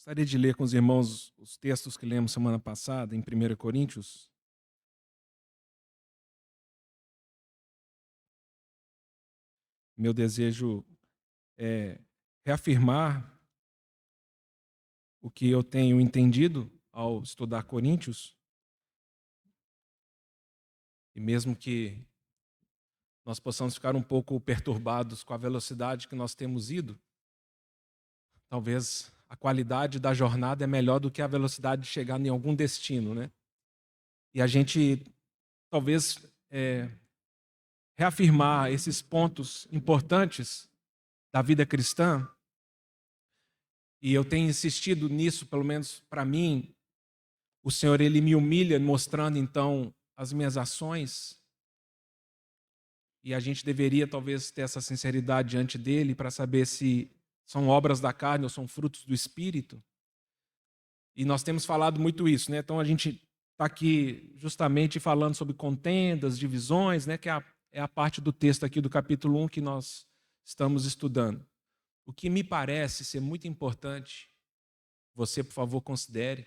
Gostaria de ler com os irmãos os textos que lemos semana passada, em 1 Coríntios. Meu desejo é reafirmar o que eu tenho entendido ao estudar Coríntios, e mesmo que nós possamos ficar um pouco perturbados com a velocidade que nós temos ido, talvez a qualidade da jornada é melhor do que a velocidade de chegar em algum destino, né? E a gente talvez reafirmar esses pontos importantes da vida cristã. E eu tenho insistido nisso, pelo menos para mim. O Senhor, Ele me humilha, mostrando então as minhas ações. E a gente deveria talvez ter essa sinceridade diante dEle para saber se são obras da carne ou são frutos do Espírito. E nós temos falado muito isso, né? Então a gente está aqui justamente falando sobre contendas, divisões, né? Que é a parte do texto aqui do capítulo 1 que nós estamos estudando. O que me parece ser muito importante, você, por favor, considere,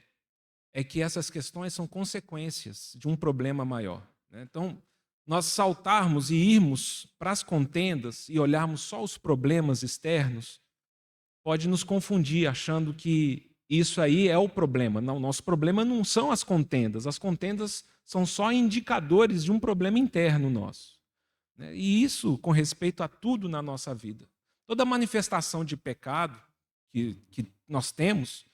é que essas questões são consequências de um problema maior, né? Então, nós saltarmos e irmos para as contendas e olharmos só os problemas externos, pode nos confundir, achando que isso aí é o problema. Não, nosso problema não são as contendas são só indicadores de um problema interno nosso, né? E isso com respeito a tudo na nossa vida. Toda manifestação de pecado que nós temos,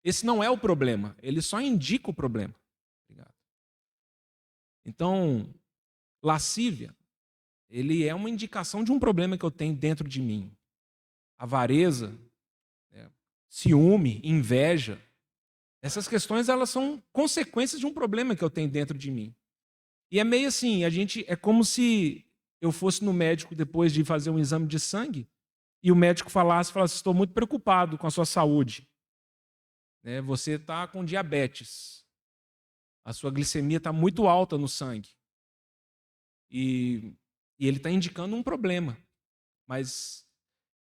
esse não é o problema, ele só indica o problema. Obrigado. Então, lascívia, ele é uma indicação de um problema que eu tenho dentro de mim. Avareza, ciúme, inveja, essas questões elas são consequências de um problema que eu tenho dentro de mim. E é meio assim, é como se eu fosse no médico depois de fazer um exame de sangue e o médico falasse, estou muito preocupado com a sua saúde. Você está com diabetes, a sua glicemia está muito alta no sangue. E ele está indicando um problema. Mas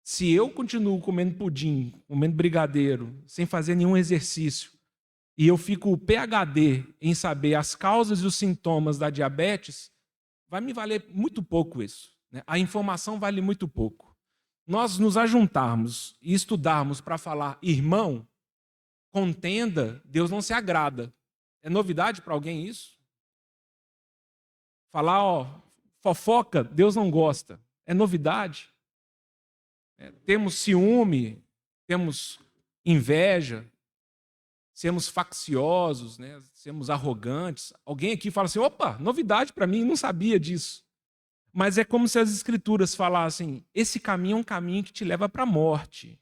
se eu continuo comendo pudim, comendo brigadeiro, sem fazer nenhum exercício, e eu fico PhD em saber as causas e os sintomas da diabetes, vai me valer muito pouco isso, né? A informação vale muito pouco. Nós nos ajuntarmos e estudarmos para falar irmão, contenda, Deus não se agrada. É novidade para alguém isso? Falar, fofoca, Deus não gosta. É novidade? Temos ciúme, temos inveja, sermos facciosos, né? Sermos arrogantes. Alguém aqui fala assim, opa, novidade para mim, não sabia disso. Mas é como se as escrituras falassem, esse caminho é um caminho que te leva para a morte.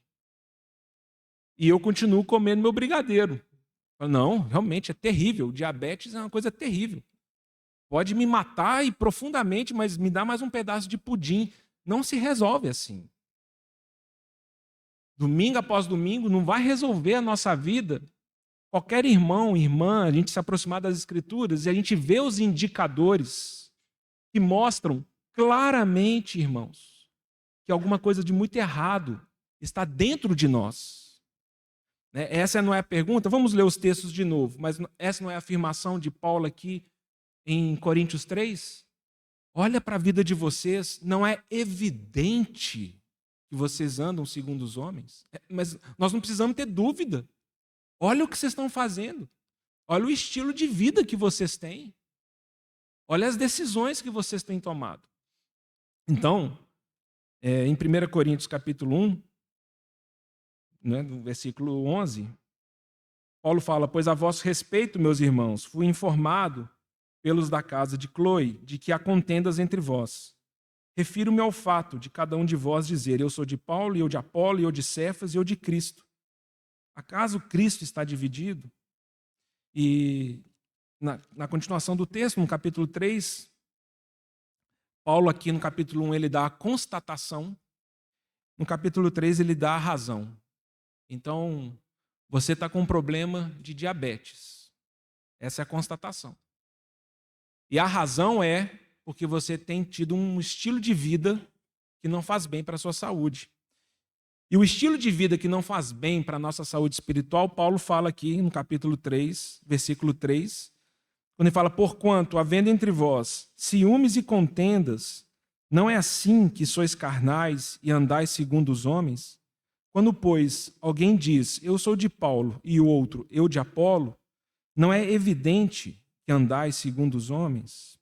E eu continuo comendo meu brigadeiro. Não, realmente é terrível. O diabetes é uma coisa terrível. Pode me matar e profundamente, mas me dá mais um pedaço de pudim. Não se resolve assim. Domingo após domingo não vai resolver a nossa vida. Qualquer irmão, irmã, a gente se aproximar das Escrituras e a gente vê os indicadores que mostram claramente, irmãos, que alguma coisa de muito errado está dentro de nós. Essa não é a pergunta, vamos ler os textos de novo, mas essa não é a afirmação de Paulo aqui em Coríntios 3? Olha para a vida de vocês, não é evidente que vocês andam segundo os homens? Mas nós não precisamos ter dúvida. Olha o que vocês estão fazendo. Olha o estilo de vida que vocês têm. Olha as decisões que vocês têm tomado. Então, em 1 Coríntios capítulo 1, né, no versículo 11, Paulo fala, pois a vosso respeito, meus irmãos, fui informado pelos da casa de Cloe, de que há contendas entre vós. Refiro-me ao fato de cada um de vós dizer, eu sou de Paulo, e eu de Apolo, e eu de Cefas, e eu de Cristo. Acaso Cristo está dividido? E na continuação do texto, no capítulo 3, Paulo aqui no capítulo 1 ele dá a constatação, no capítulo 3 ele dá a razão. Então, você está com um problema de diabetes. Essa é a constatação. E a razão é porque você tem tido um estilo de vida que não faz bem para a sua saúde. E o estilo de vida que não faz bem para a nossa saúde espiritual, Paulo fala aqui no capítulo 3, versículo 3, quando ele fala: porquanto, havendo entre vós ciúmes e contendas, não é assim que sois carnais e andais segundo os homens? Quando, pois, alguém diz, eu sou de Paulo, e o outro, eu de Apolo, não é evidente que andais segundo os homens?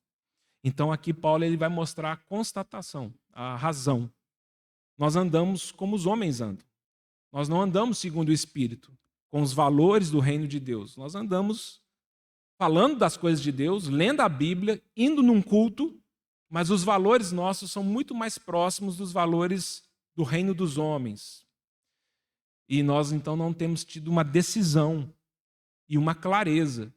Então aqui Paulo ele vai mostrar a constatação, a razão. Nós andamos como os homens andam. Nós não andamos segundo o Espírito, com os valores do reino de Deus. Nós andamos falando das coisas de Deus, lendo a Bíblia, indo num culto, mas os valores nossos são muito mais próximos dos valores do reino dos homens. E nós, então, não temos tido uma decisão e uma clareza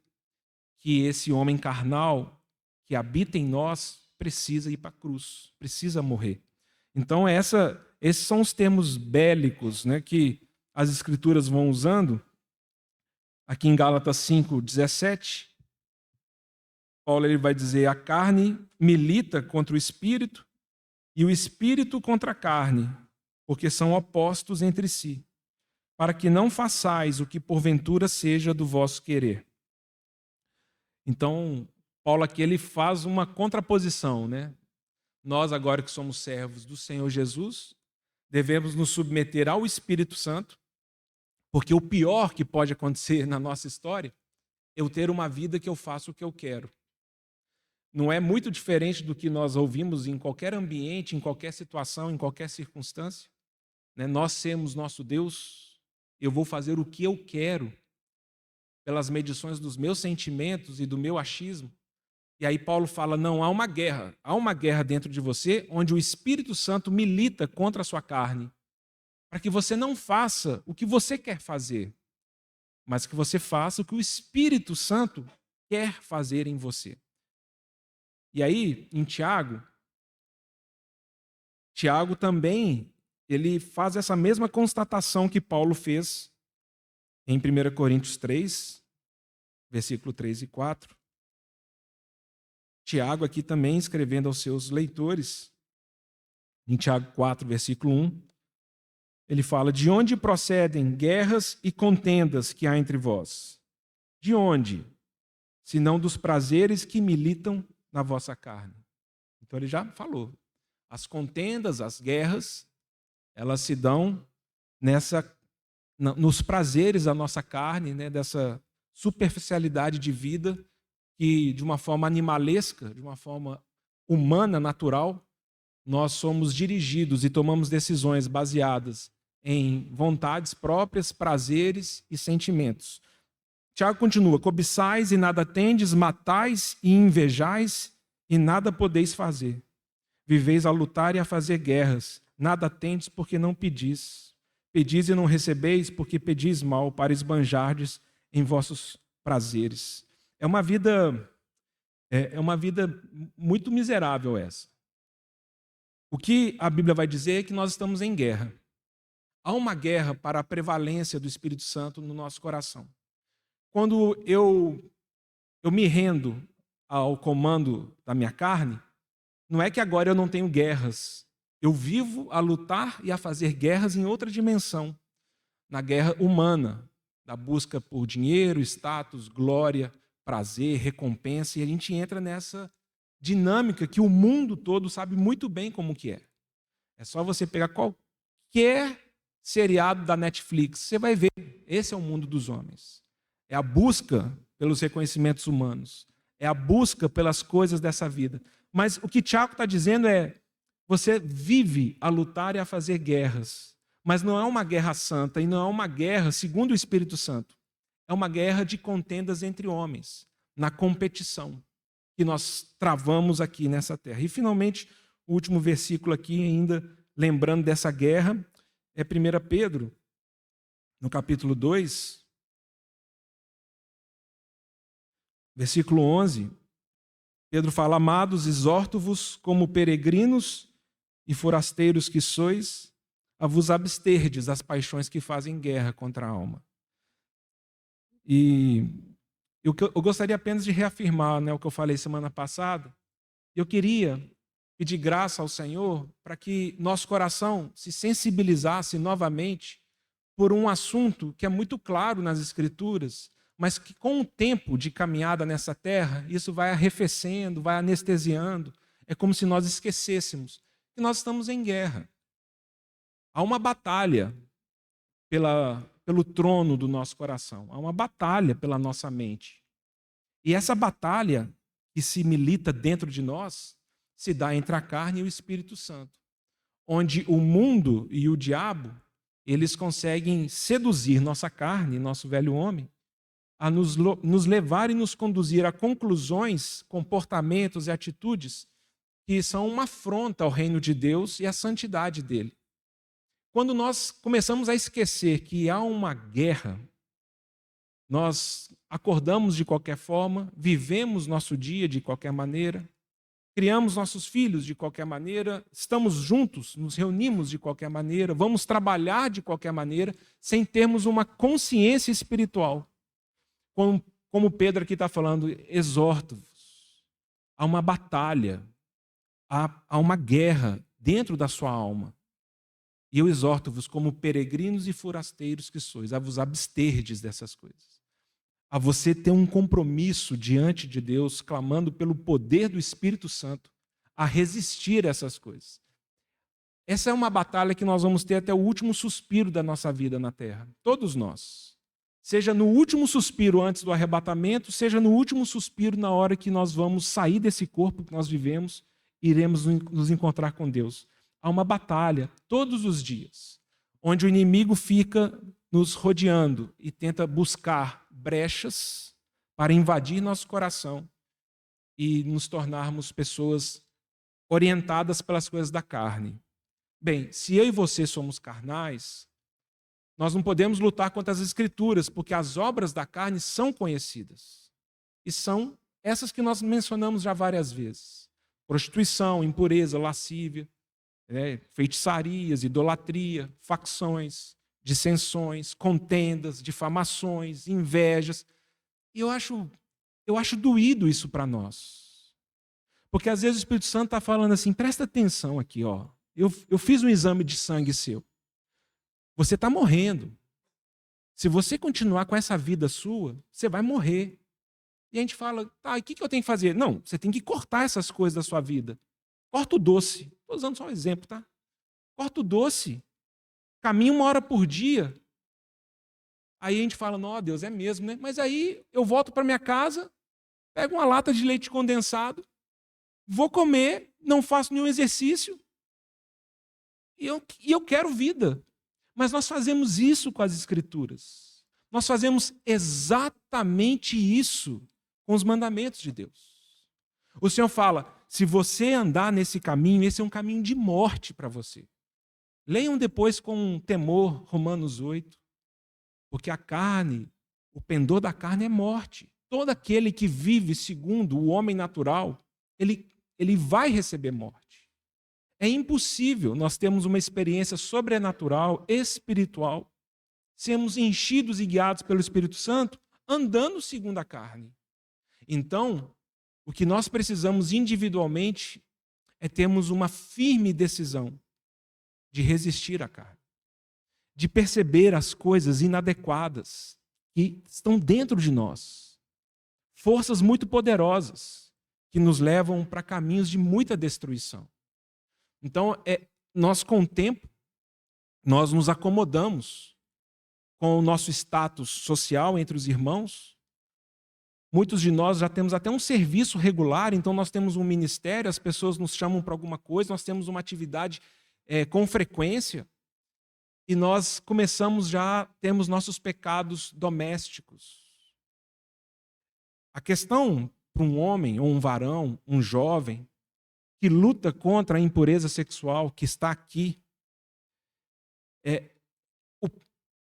que esse homem carnal que habita em nós precisa ir para a cruz, precisa morrer. Então, esses são os termos bélicos, né, que as Escrituras vão usando. Aqui em Gálatas 5:17, Paulo ele vai dizer: a carne milita contra o espírito e o espírito contra a carne, porque são opostos entre si, para que não façais o que porventura seja do vosso querer. Então, Paulo aqui ele faz uma contraposição, né? Nós, agora que somos servos do Senhor Jesus, devemos nos submeter ao Espírito Santo, porque o pior que pode acontecer na nossa história é eu ter uma vida que eu faço o que eu quero. Não é muito diferente do que nós ouvimos em qualquer ambiente, em qualquer situação, em qualquer circunstância. Né? Nós sermos nosso Deus, eu vou fazer o que eu quero, pelas medições dos meus sentimentos e do meu achismo. E aí Paulo fala, não, há uma guerra dentro de você, onde o Espírito Santo milita contra a sua carne, para que você não faça o que você quer fazer, mas que você faça o que o Espírito Santo quer fazer em você. E aí, em Tiago também, ele faz essa mesma constatação que Paulo fez em 1 Coríntios 3, versículo 3 e 4. Tiago aqui também escrevendo aos seus leitores, em Tiago 4, versículo 1, ele fala: de onde procedem guerras e contendas que há entre vós? De onde? Senão dos prazeres que militam na vossa carne. Então ele já falou. As contendas, as guerras, elas se dão nos prazeres da nossa carne, né, dessa superficialidade de vida que, de uma forma animalesca, de uma forma humana, natural, nós somos dirigidos e tomamos decisões baseadas em vontades próprias, prazeres e sentimentos. Tiago continua: cobiçais e nada tendes, matais e invejais e nada podeis fazer. Viveis a lutar e a fazer guerras, nada tendes porque não pedis. Pedis e não recebeis porque pedis mal, para esbanjardes em vossos prazeres. É uma vida muito miserável essa. O que a Bíblia vai dizer é que nós estamos em guerra. Há uma guerra para a prevalência do Espírito Santo no nosso coração. Quando eu me rendo ao comando da minha carne, não é que agora eu não tenho guerras. Eu vivo a lutar e a fazer guerras em outra dimensão, na guerra humana, da busca por dinheiro, status, glória, prazer, recompensa, e a gente entra nessa dinâmica que o mundo todo sabe muito bem como que é. É só você pegar qualquer seriado da Netflix, você vai ver, esse é o mundo dos homens. É a busca pelos reconhecimentos humanos, é a busca pelas coisas dessa vida. Mas o que Tiago está dizendo é, você vive a lutar e a fazer guerras, mas não é uma guerra santa e não é uma guerra segundo o Espírito Santo. É uma guerra de contendas entre homens, na competição que nós travamos aqui nessa terra. E, finalmente, o último versículo aqui, ainda lembrando dessa guerra, é 1 Pedro, no capítulo 2, versículo 11. Pedro fala: amados, exorto-vos como peregrinos e forasteiros que sois, a vos absterdes das paixões que fazem guerra contra a alma. E eu gostaria apenas de reafirmar, né, o que eu falei semana passada. Eu queria pedir graça ao Senhor para que nosso coração se sensibilizasse novamente por um assunto que é muito claro nas Escrituras, mas que com o tempo de caminhada nessa terra, isso vai arrefecendo, vai anestesiando. É como se nós esquecêssemos que nós estamos em guerra. Há uma batalha pelo trono do nosso coração, há uma batalha pela nossa mente. E essa batalha que se milita dentro de nós se dá entre a carne e o Espírito Santo, onde o mundo e o diabo, eles conseguem seduzir nossa carne, nosso velho homem, a nos levar e nos conduzir a conclusões, comportamentos e atitudes que são uma afronta ao reino de Deus e à santidade dele. Quando nós começamos a esquecer que há uma guerra, nós acordamos de qualquer forma, vivemos nosso dia de qualquer maneira, criamos nossos filhos de qualquer maneira, estamos juntos, nos reunimos de qualquer maneira, vamos trabalhar de qualquer maneira, sem termos uma consciência espiritual. Como Pedro aqui está falando, exorto-vos. Há uma batalha, há uma guerra dentro da sua alma. E eu exorto-vos como peregrinos e forasteiros que sois, a vos absterdes dessas coisas. A você ter um compromisso diante de Deus, clamando pelo poder do Espírito Santo, a resistir a essas coisas. Essa é uma batalha que nós vamos ter até o último suspiro da nossa vida na terra. Todos nós. Seja no último suspiro antes do arrebatamento, seja no último suspiro na hora que nós vamos sair desse corpo que nós vivemos e iremos nos encontrar com Deus. Há uma batalha todos os dias, onde o inimigo fica nos rodeando e tenta buscar brechas para invadir nosso coração e nos tornarmos pessoas orientadas pelas coisas da carne. Bem, se eu e você somos carnais, nós não podemos lutar contra as Escrituras, porque as obras da carne são conhecidas. E são essas que nós mencionamos já várias vezes. Prostituição, impureza, lascívia, feitiçarias, idolatria, facções, dissensões, contendas, difamações, invejas. E eu acho doído isso para nós. Porque às vezes o Espírito Santo está falando assim, presta atenção aqui, ó. Eu fiz um exame de sangue seu. Você está morrendo. Se você continuar com essa vida sua, você vai morrer. E a gente fala, tá, e o que eu tenho que fazer? Não, você tem que cortar essas coisas da sua vida. Corta o doce. Estou usando só um exemplo, tá? Corta o doce. Caminha 1 hora por dia. Aí a gente fala, não, Deus, é mesmo, né? Mas aí eu volto para minha casa, pego uma lata de leite condensado, vou comer, não faço nenhum exercício, e eu quero vida. Mas nós fazemos isso com as Escrituras. Nós fazemos exatamente isso com os mandamentos de Deus. O Senhor fala, se você andar nesse caminho, esse é um caminho de morte para você. Leiam depois com temor Romanos 8, porque a carne, o pendor da carne é morte. Todo aquele que vive segundo o homem natural, ele vai receber morte. É impossível nós termos uma experiência sobrenatural, espiritual, sermos enchidos e guiados pelo Espírito Santo, andando segundo a carne. Então, o que nós precisamos individualmente é termos uma firme decisão de resistir à carne, de perceber as coisas inadequadas que estão dentro de nós, forças muito poderosas que nos levam para caminhos de muita destruição. Então, nós com o tempo, nós nos acomodamos com o nosso status social entre os irmãos. Muitos de nós já temos até um serviço regular, então nós temos um ministério, as pessoas nos chamam para alguma coisa, nós temos uma atividade com frequência, e nós começamos já a termos nossos pecados domésticos. A questão para um homem, ou um varão, um jovem, que luta contra a impureza sexual, que está aqui,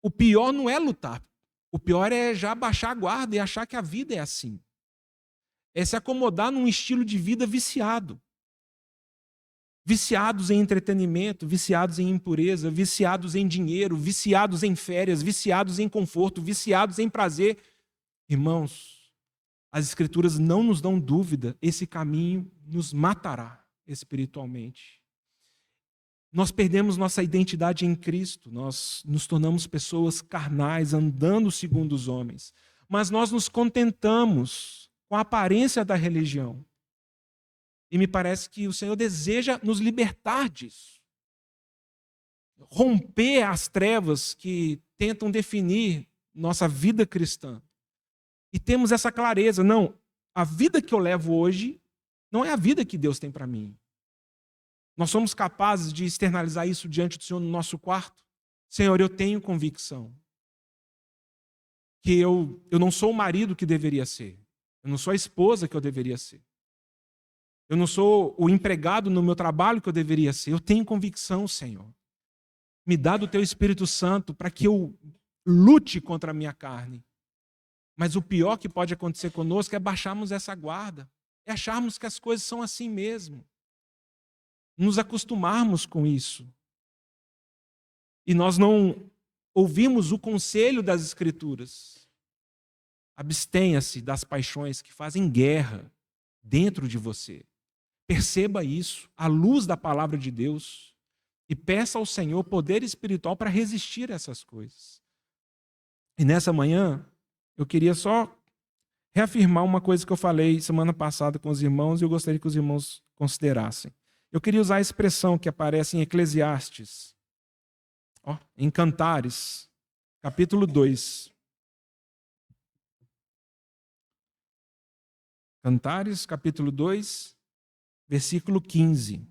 o pior não é lutar. O pior é já baixar a guarda e achar que a vida é assim. É se acomodar num estilo de vida viciado. Viciados em entretenimento, viciados em impureza, viciados em dinheiro, viciados em férias, viciados em conforto, viciados em prazer. Irmãos, as Escrituras não nos dão dúvida, esse caminho nos matará. espiritualmente. Nós perdemos nossa identidade em Cristo, nós nos tornamos pessoas carnais, andando segundo os homens. Mas nós nos contentamos com a aparência da religião. E me parece que o Senhor deseja nos libertar disso. Romper as trevas que tentam definir nossa vida cristã. E temos essa clareza, não, a vida que eu levo hoje não é a vida que Deus tem para mim. Nós somos capazes de externalizar isso diante do Senhor no nosso quarto? Senhor, eu tenho convicção que eu não sou o marido que deveria ser. Eu não sou a esposa que eu deveria ser. Eu não sou o empregado no meu trabalho que eu deveria ser. Eu tenho convicção, Senhor. Me dá do Teu Espírito Santo para que eu lute contra a minha carne. Mas o pior que pode acontecer conosco é baixarmos essa guarda. É acharmos que as coisas são assim mesmo. Nos acostumarmos com isso. E nós não ouvimos o conselho das Escrituras. Abstenha-se das paixões que fazem guerra dentro de você. Perceba isso, à luz da palavra de Deus, e peça ao Senhor poder espiritual para resistir a essas coisas. E nessa manhã, eu queria só reafirmar uma coisa que eu falei semana passada com os irmãos e eu gostaria que os irmãos considerassem. Eu queria usar a expressão que aparece em Eclesiastes, em Cantares, capítulo 2. Cantares, capítulo 2, versículo 15.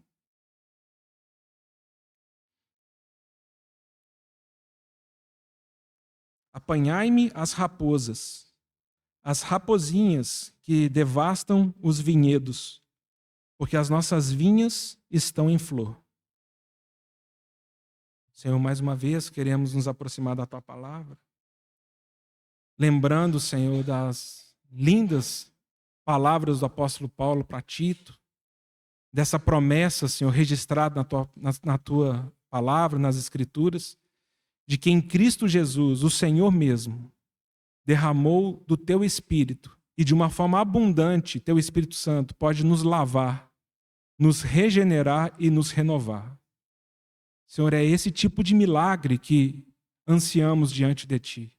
Apanhai-me as raposinhas que devastam os vinhedos, porque as nossas vinhas estão em flor. Senhor, mais uma vez queremos nos aproximar da Tua palavra, lembrando, Senhor, das lindas palavras do apóstolo Paulo para Tito, dessa promessa, Senhor, registrada na Tua palavra, nas Escrituras, de que em Cristo Jesus, o Senhor mesmo, derramou do Teu Espírito e de uma forma abundante, Teu Espírito Santo pode nos lavar, nos regenerar e nos renovar. Senhor, é esse tipo de milagre que ansiamos diante de Ti.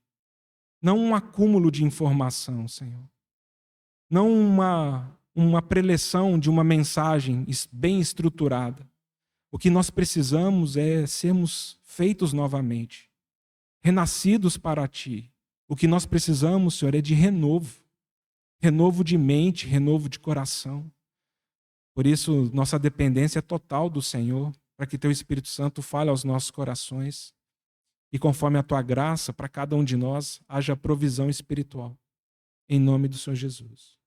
Não um acúmulo de informação, Senhor. Não uma preleção de uma mensagem bem estruturada. O que nós precisamos é sermos feitos novamente, renascidos para Ti. O que nós precisamos, Senhor, é de renovo. Renovo de mente, renovo de coração. Por isso, nossa dependência é total do Senhor, para que Teu Espírito Santo fale aos nossos corações e conforme a Tua graça, para cada um de nós, haja provisão espiritual. Em nome do Senhor Jesus.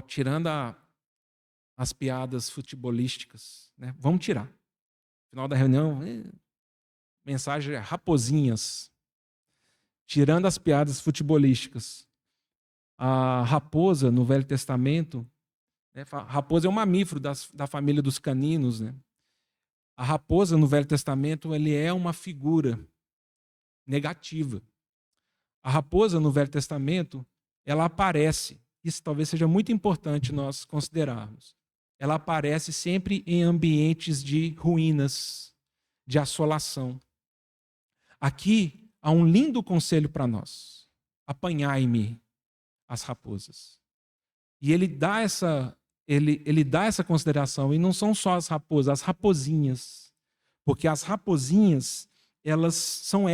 Tirando as piadas futebolísticas, né? Vamos tirar. No final da reunião, mensagem é raposinhas. Tirando as piadas futebolísticas. A raposa, no Velho Testamento, raposa é um mamífero da família dos caninos, né? A raposa, no Velho Testamento, ele é uma figura negativa. A raposa, no Velho Testamento, ela aparece. Isso talvez seja muito importante nós considerarmos. Ela aparece sempre em ambientes de ruínas, de assolação. Aqui há um lindo conselho para nós. Apanhai-me as raposas. E ele dá essa consideração, e não são só as raposas, as raposinhas. Porque as raposinhas, elas são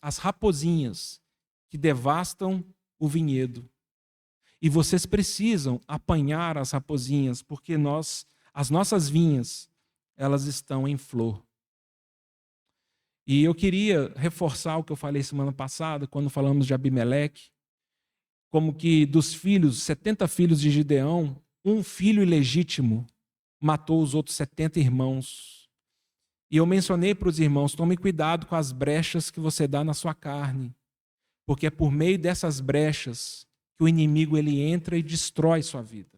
as raposinhas que devastam o vinhedo. E vocês precisam apanhar as raposinhas, porque as nossas vinhas, elas estão em flor. E eu queria reforçar o que eu falei semana passada, quando falamos de Abimeleque, como que dos 70 filhos de Gideão, um filho ilegítimo matou os outros 70 irmãos. E eu mencionei para os irmãos, tome cuidado com as brechas que você dá na sua carne, porque é por meio dessas brechas que o inimigo ele entra e destrói sua vida.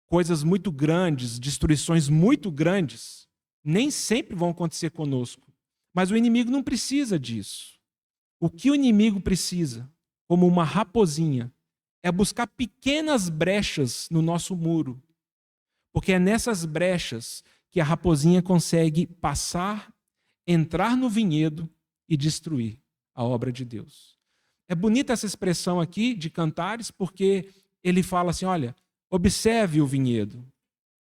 Coisas muito grandes, destruições muito grandes, nem sempre vão acontecer conosco. Mas o inimigo não precisa disso. O que o inimigo precisa, como uma raposinha, é buscar pequenas brechas no nosso muro, porque é nessas brechas que a raposinha consegue passar, entrar no vinhedo e destruir a obra de Deus. É bonita essa expressão aqui de Cantares, porque ele fala assim, olha, observe o vinhedo,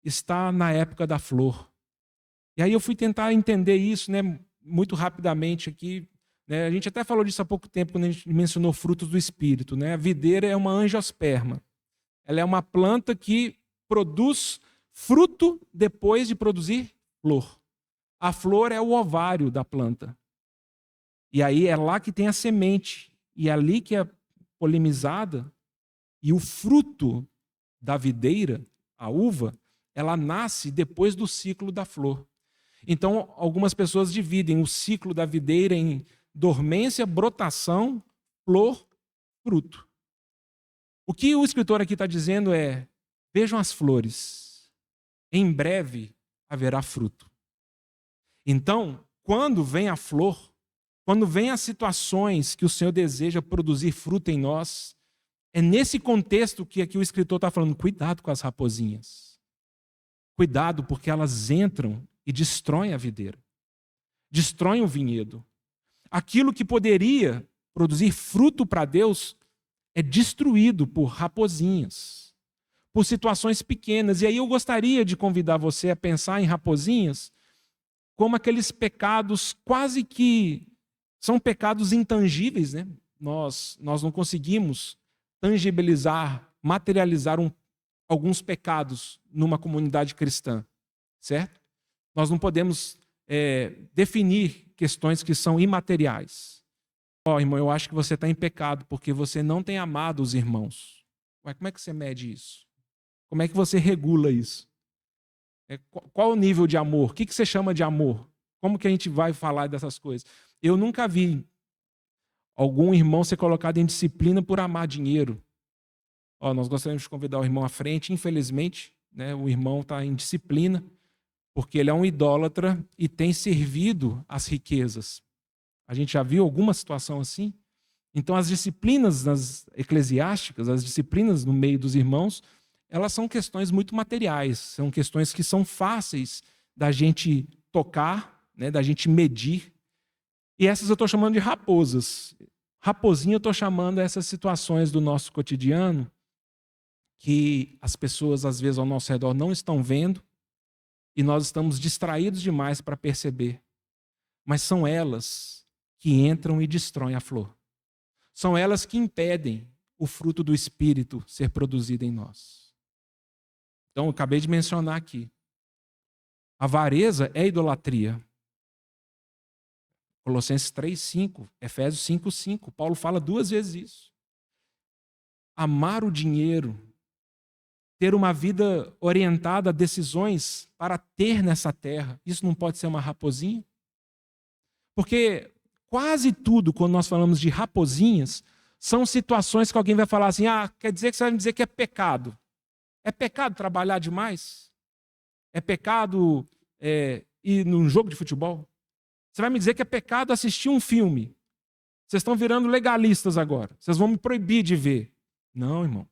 está na época da flor. E aí eu fui tentar entender isso, né, muito rapidamente aqui. Né? A gente até falou disso há pouco tempo, quando a gente mencionou frutos do Espírito. Né? A videira é uma angiosperma. Ela é uma planta que produz fruto depois de produzir flor. A flor é o ovário da planta. E aí é lá que tem a semente. E é ali que é polinizada. E o fruto da videira, a uva, ela nasce depois do ciclo da flor. Então, algumas pessoas dividem o ciclo da videira em dormência, brotação, flor, fruto. O que o escritor aqui está dizendo é: vejam as flores, em breve haverá fruto. Então, quando vem a flor, quando vem as situações que o Senhor deseja produzir fruto em nós, é nesse contexto que aqui o escritor está falando, cuidado com as raposinhas. Cuidado, porque elas entram e destroem a videira, destroem o vinhedo. Aquilo que poderia produzir fruto para Deus é destruído por raposinhas, por situações pequenas. E aí eu gostaria de convidar você a pensar em raposinhas como aqueles pecados quase que são pecados intangíveis, né? Nós não conseguimos tangibilizar, materializar alguns pecados numa comunidade cristã, certo? Nós não podemos definir questões que são imateriais. Irmão, eu acho que você está em pecado porque você não tem amado os irmãos. Ué, como é que você mede isso? Como é que você regula isso? Qual o nível de amor? O que você chama de amor? Como que a gente vai falar dessas coisas? Eu nunca vi algum irmão ser colocado em disciplina por amar dinheiro. Nós gostaríamos de convidar o irmão à frente. Infelizmente, né, o irmão está em disciplina porque ele é um idólatra e tem servido às riquezas. A gente já viu alguma situação assim? Então, as disciplinas eclesiásticas, as disciplinas no meio dos irmãos, elas são questões muito materiais, são questões que são fáceis da gente tocar, né, da gente medir. E essas eu estou chamando de raposas. Raposinha eu estou chamando essas situações do nosso cotidiano que as pessoas, às vezes, ao nosso redor não estão vendo, e nós estamos distraídos demais para perceber. Mas são elas que entram e destroem a flor. São elas que impedem o fruto do Espírito ser produzido em nós. Então, eu acabei de mencionar aqui. A avareza é idolatria. Colossenses 3:5, Efésios 5:5. Paulo fala 2 vezes isso. Amar o dinheiro, ter uma vida orientada a decisões para ter nessa terra. Isso não pode ser uma raposinha? Porque quase tudo, quando nós falamos de raposinhas, são situações que alguém vai falar assim, quer dizer que você vai me dizer que é pecado. É pecado trabalhar demais? É pecado ir num jogo de futebol? Você vai me dizer que é pecado assistir um filme? Vocês estão virando legalistas agora. Vocês vão me proibir de ver. Não, irmão.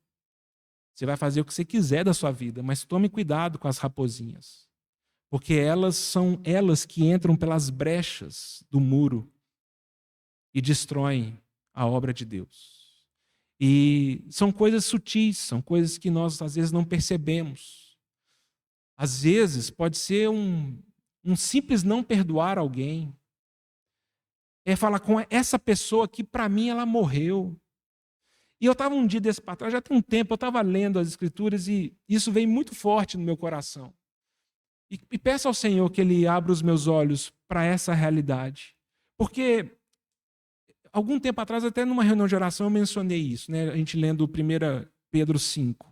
Você vai fazer o que você quiser da sua vida, mas tome cuidado com as raposinhas. Porque elas são elas que entram pelas brechas do muro e destroem a obra de Deus. E são coisas sutis, são coisas que nós às vezes não percebemos. Às vezes pode ser um simples não perdoar alguém. É falar com essa pessoa que para mim ela morreu. E eu estava um dia desse para trás, já tem um tempo, eu estava lendo as Escrituras e isso veio muito forte no meu coração. E peço ao Senhor que Ele abra os meus olhos para essa realidade. Porque, algum tempo atrás, até numa reunião de oração, eu mencionei isso, né? A gente lendo 1 Pedro 5.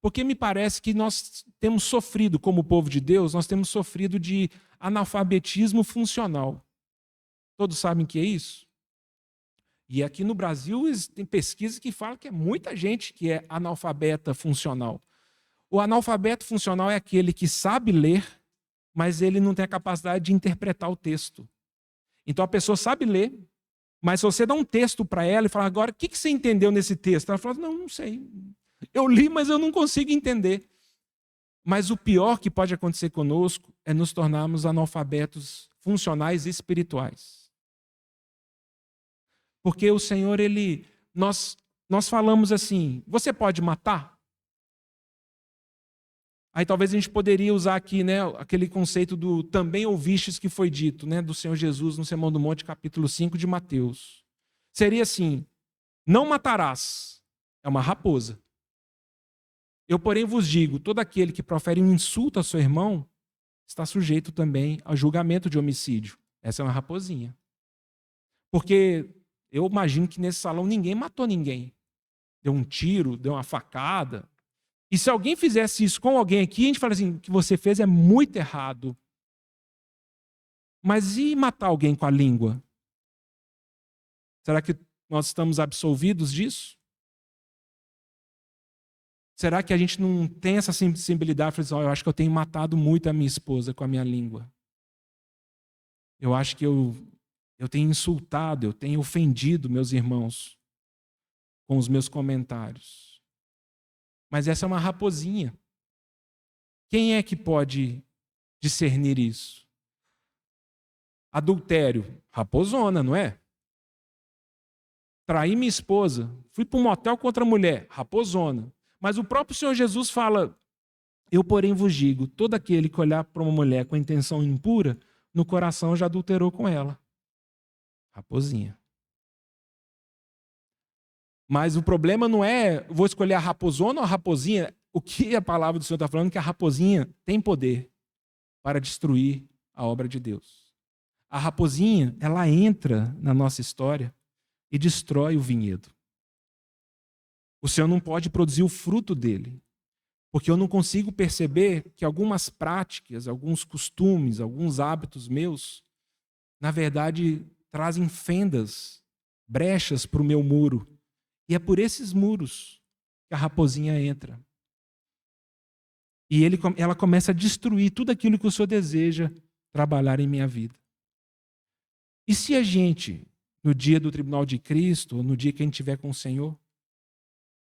Porque me parece que nós temos sofrido, como povo de Deus, nós temos sofrido de analfabetismo funcional. Todos sabem o que é isso? E aqui no Brasil tem pesquisas que falam que é muita gente que é analfabeta funcional. O analfabeto funcional é aquele que sabe ler, mas ele não tem a capacidade de interpretar o texto. Então a pessoa sabe ler, Mas se você dá um texto para ela e fala, agora, o que você entendeu nesse texto? Ela fala, não sei. Eu li, mas eu não consigo entender. Mas o pior que pode acontecer conosco é nos tornarmos analfabetos funcionais e espirituais. Porque o Senhor, nós falamos assim, você pode matar? Aí talvez a gente poderia usar aqui, né, aquele conceito do também ouvistes que foi dito, né, do Senhor Jesus no Sermão do Monte, capítulo 5 de Mateus. Seria assim, não matarás, é uma raposa. Eu, porém, vos digo, todo aquele que profere um insulto a seu irmão está sujeito também ao julgamento de homicídio. Essa é uma raposinha. Porque eu imagino que nesse salão ninguém matou ninguém. Deu um tiro, deu uma facada. E se alguém fizesse isso com alguém aqui, a gente fala assim, o que você fez é muito errado. Mas e matar alguém com a língua? Será que nós estamos absolvidos disso? Será que a gente não tem essa sensibilidade de dizer, eu acho que eu tenho matado muito a minha esposa com a minha língua. Eu acho que eu tenho insultado, eu tenho ofendido meus irmãos com os meus comentários. Mas essa é uma raposinha. Quem é que pode discernir isso? Adultério, raposona, não é? Traí minha esposa, fui para um motel com outra mulher, raposona. Mas o próprio Senhor Jesus fala, eu porém vos digo, todo aquele que olhar para uma mulher com intenção impura, no coração já adulterou com ela. Raposinha. Mas o problema não é, vou escolher a raposona ou a raposinha. O que a palavra do Senhor está falando é que a raposinha tem poder para destruir a obra de Deus. A raposinha, ela entra na nossa história e destrói o vinhedo. O Senhor não pode produzir o fruto dele, porque eu não consigo perceber que algumas práticas, alguns costumes, alguns hábitos meus, na verdade, trazem fendas, brechas para o meu muro. E é por esses muros que a raposinha entra. E ela começa a destruir tudo aquilo que o Senhor deseja trabalhar em minha vida. E se a gente, no dia do tribunal de Cristo, ou no dia que a gente estiver com o Senhor,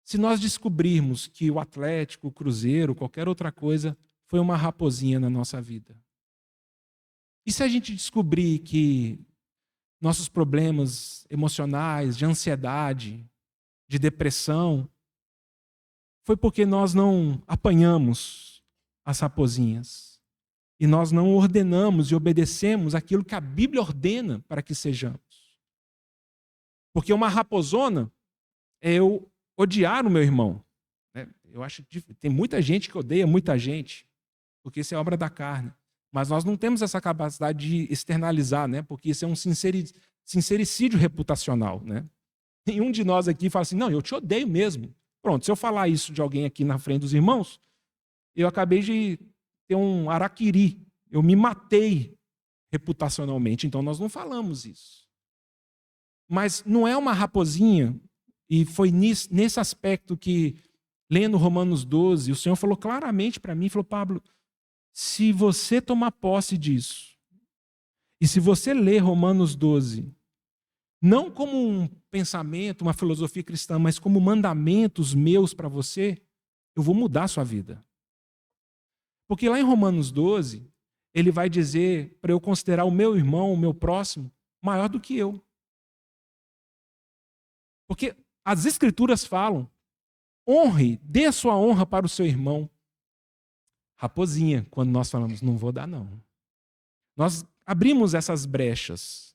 se nós descobrirmos que o Atlético, o Cruzeiro, qualquer outra coisa, foi uma raposinha na nossa vida? E se a gente descobrir que nossos problemas emocionais, de ansiedade, de depressão, foi porque nós não apanhamos as raposinhas e nós não ordenamos e obedecemos aquilo que a Bíblia ordena para que sejamos. Porque uma raposona é eu odiar o meu irmão. Eu acho que tem muita gente que odeia muita gente, porque isso é obra da carne. Mas nós não temos essa capacidade de externalizar, né? Porque isso é um sincericídio reputacional, né? Nenhum de nós aqui fala assim, não, eu te odeio mesmo. Pronto, se eu falar isso de alguém aqui na frente dos irmãos, eu acabei de ter um araquiri, eu me matei reputacionalmente, então nós não falamos isso. Mas não é uma raposinha, e foi nesse aspecto que, lendo Romanos 12, o Senhor falou claramente para mim, falou, Pablo, se você tomar posse disso, e se você ler Romanos 12, não como um pensamento, uma filosofia cristã, mas como mandamentos meus para você, eu vou mudar a sua vida. Porque lá em Romanos 12, ele vai dizer para eu considerar o meu irmão, o meu próximo, maior do que eu. Porque as Escrituras falam, honre, dê a sua honra para o seu irmão. Raposinha, quando nós falamos, não vou dar não. Nós abrimos essas brechas.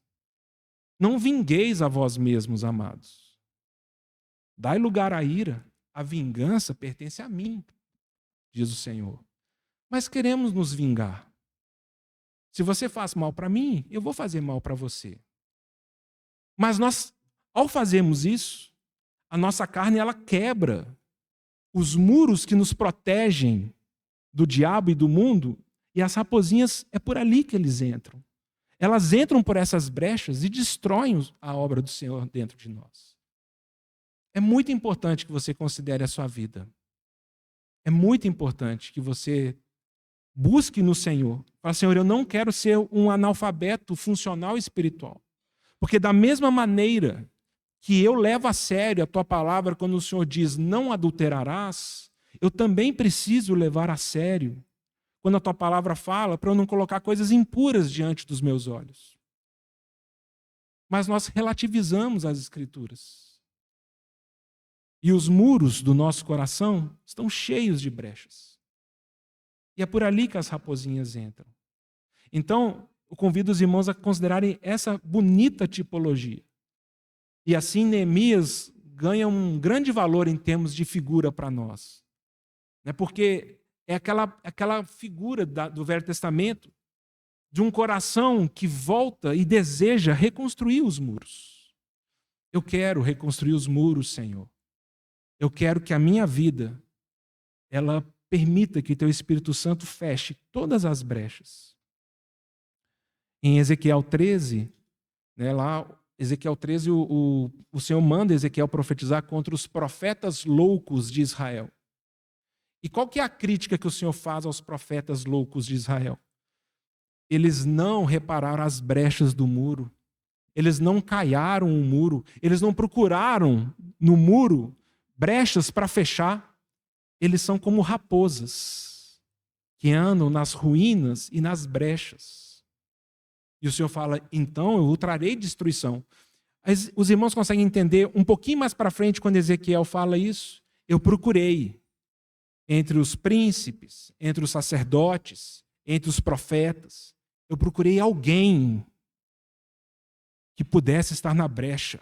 Não vingueis a vós mesmos, amados. Dai lugar à ira, a vingança pertence a mim, diz o Senhor. Mas queremos nos vingar. Se você faz mal para mim, eu vou fazer mal para você. Mas nós, ao fazermos isso, a nossa carne ela quebra os muros que nos protegem do diabo e do mundo, e as raposinhas é por ali que eles entram. Elas entram por essas brechas e destroem a obra do Senhor dentro de nós. É muito importante que você considere a sua vida. É muito importante que você busque no Senhor. Fala, Senhor, eu não quero ser um analfabeto funcional e espiritual. Porque da mesma maneira que eu levo a sério a tua palavra quando o Senhor diz não adulterarás, eu também preciso levar a sério quando a tua palavra fala para eu não colocar coisas impuras diante dos meus olhos. Mas nós relativizamos as Escrituras. E os muros do nosso coração estão cheios de brechas. E é por ali que as raposinhas entram. Então, eu convido os irmãos a considerarem essa bonita tipologia. E assim Neemias ganha um grande valor em termos de figura para nós. Porque é aquela figura do Velho Testamento de um coração que volta e deseja reconstruir os muros. Eu quero reconstruir os muros, Senhor. Eu quero que a minha vida ela permita que Teu Espírito Santo feche todas as brechas. Em Ezequiel 13, lá Ezequiel 13, o Senhor manda Ezequiel profetizar contra os profetas loucos de Israel. E qual que é a crítica que o Senhor faz aos profetas loucos de Israel? Eles não repararam as brechas do muro. Eles não caiaram o muro. Eles não procuraram no muro brechas para fechar. Eles são como raposas que andam nas ruínas e nas brechas. E o Senhor fala, então eu trarei destruição. Os irmãos conseguem entender um pouquinho mais para frente quando Ezequiel fala isso? Eu procurei entre os príncipes, entre os sacerdotes, entre os profetas. Eu procurei alguém que pudesse estar na brecha,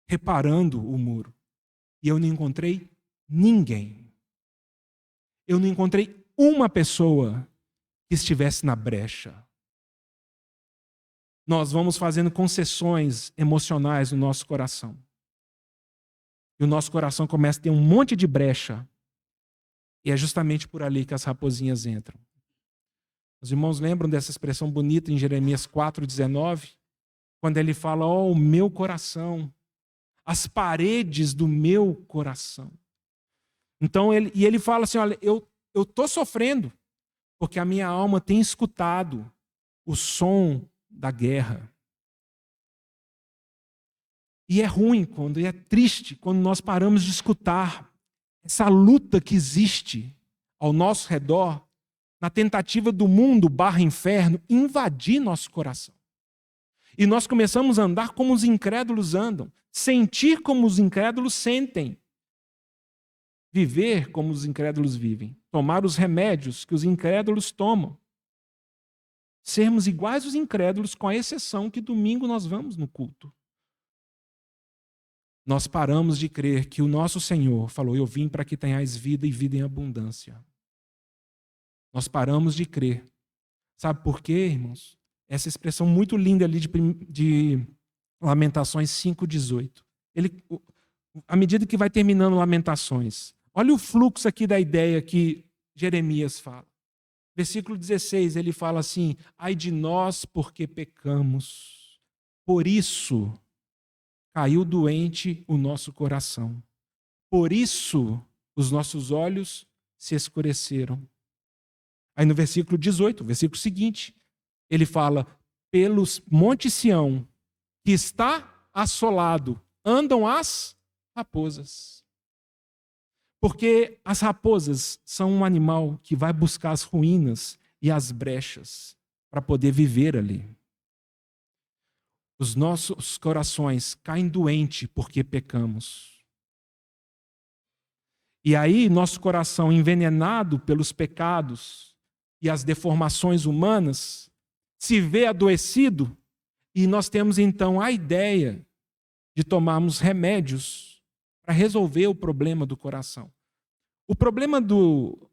reparando o muro. E eu não encontrei ninguém. Eu não encontrei uma pessoa que estivesse na brecha. Nós vamos fazendo concessões emocionais no nosso coração. E o nosso coração começa a ter um monte de brecha. E é justamente por ali que as raposinhas entram. Os irmãos lembram dessa expressão bonita em Jeremias 4,19? Quando ele fala, o meu coração, as paredes do meu coração. Então, ele fala assim, olha, eu estou sofrendo, porque a minha alma tem escutado o som da guerra. E é ruim, é triste quando nós paramos de escutar essa luta que existe ao nosso redor, na tentativa do mundo /inferno invadir nosso coração. E nós começamos a andar como os incrédulos andam, sentir como os incrédulos sentem, viver como os incrédulos vivem, tomar os remédios que os incrédulos tomam. Sermos iguais aos incrédulos, com a exceção que domingo nós vamos no culto. Nós paramos de crer que o nosso Senhor falou, eu vim para que tenhais vida e vida em abundância. Nós paramos de crer. Sabe por quê, irmãos? Essa expressão muito linda ali de Lamentações 5,18. À medida que vai terminando Lamentações, olha o fluxo aqui da ideia que Jeremias fala. Versículo 16, ele fala assim, ai de nós porque pecamos, por isso caiu doente o nosso coração, por isso os nossos olhos se escureceram. Aí no versículo 18, versículo seguinte, ele fala, pelos monte Sião, que está assolado, andam as raposas. Porque as raposas são um animal que vai buscar as ruínas e as brechas para poder viver ali. Os nossos corações caem doentes porque pecamos. E aí, nosso coração envenenado pelos pecados e as deformações humanas se vê adoecido e nós temos então a ideia de tomarmos remédios para resolver o problema do coração. O problema do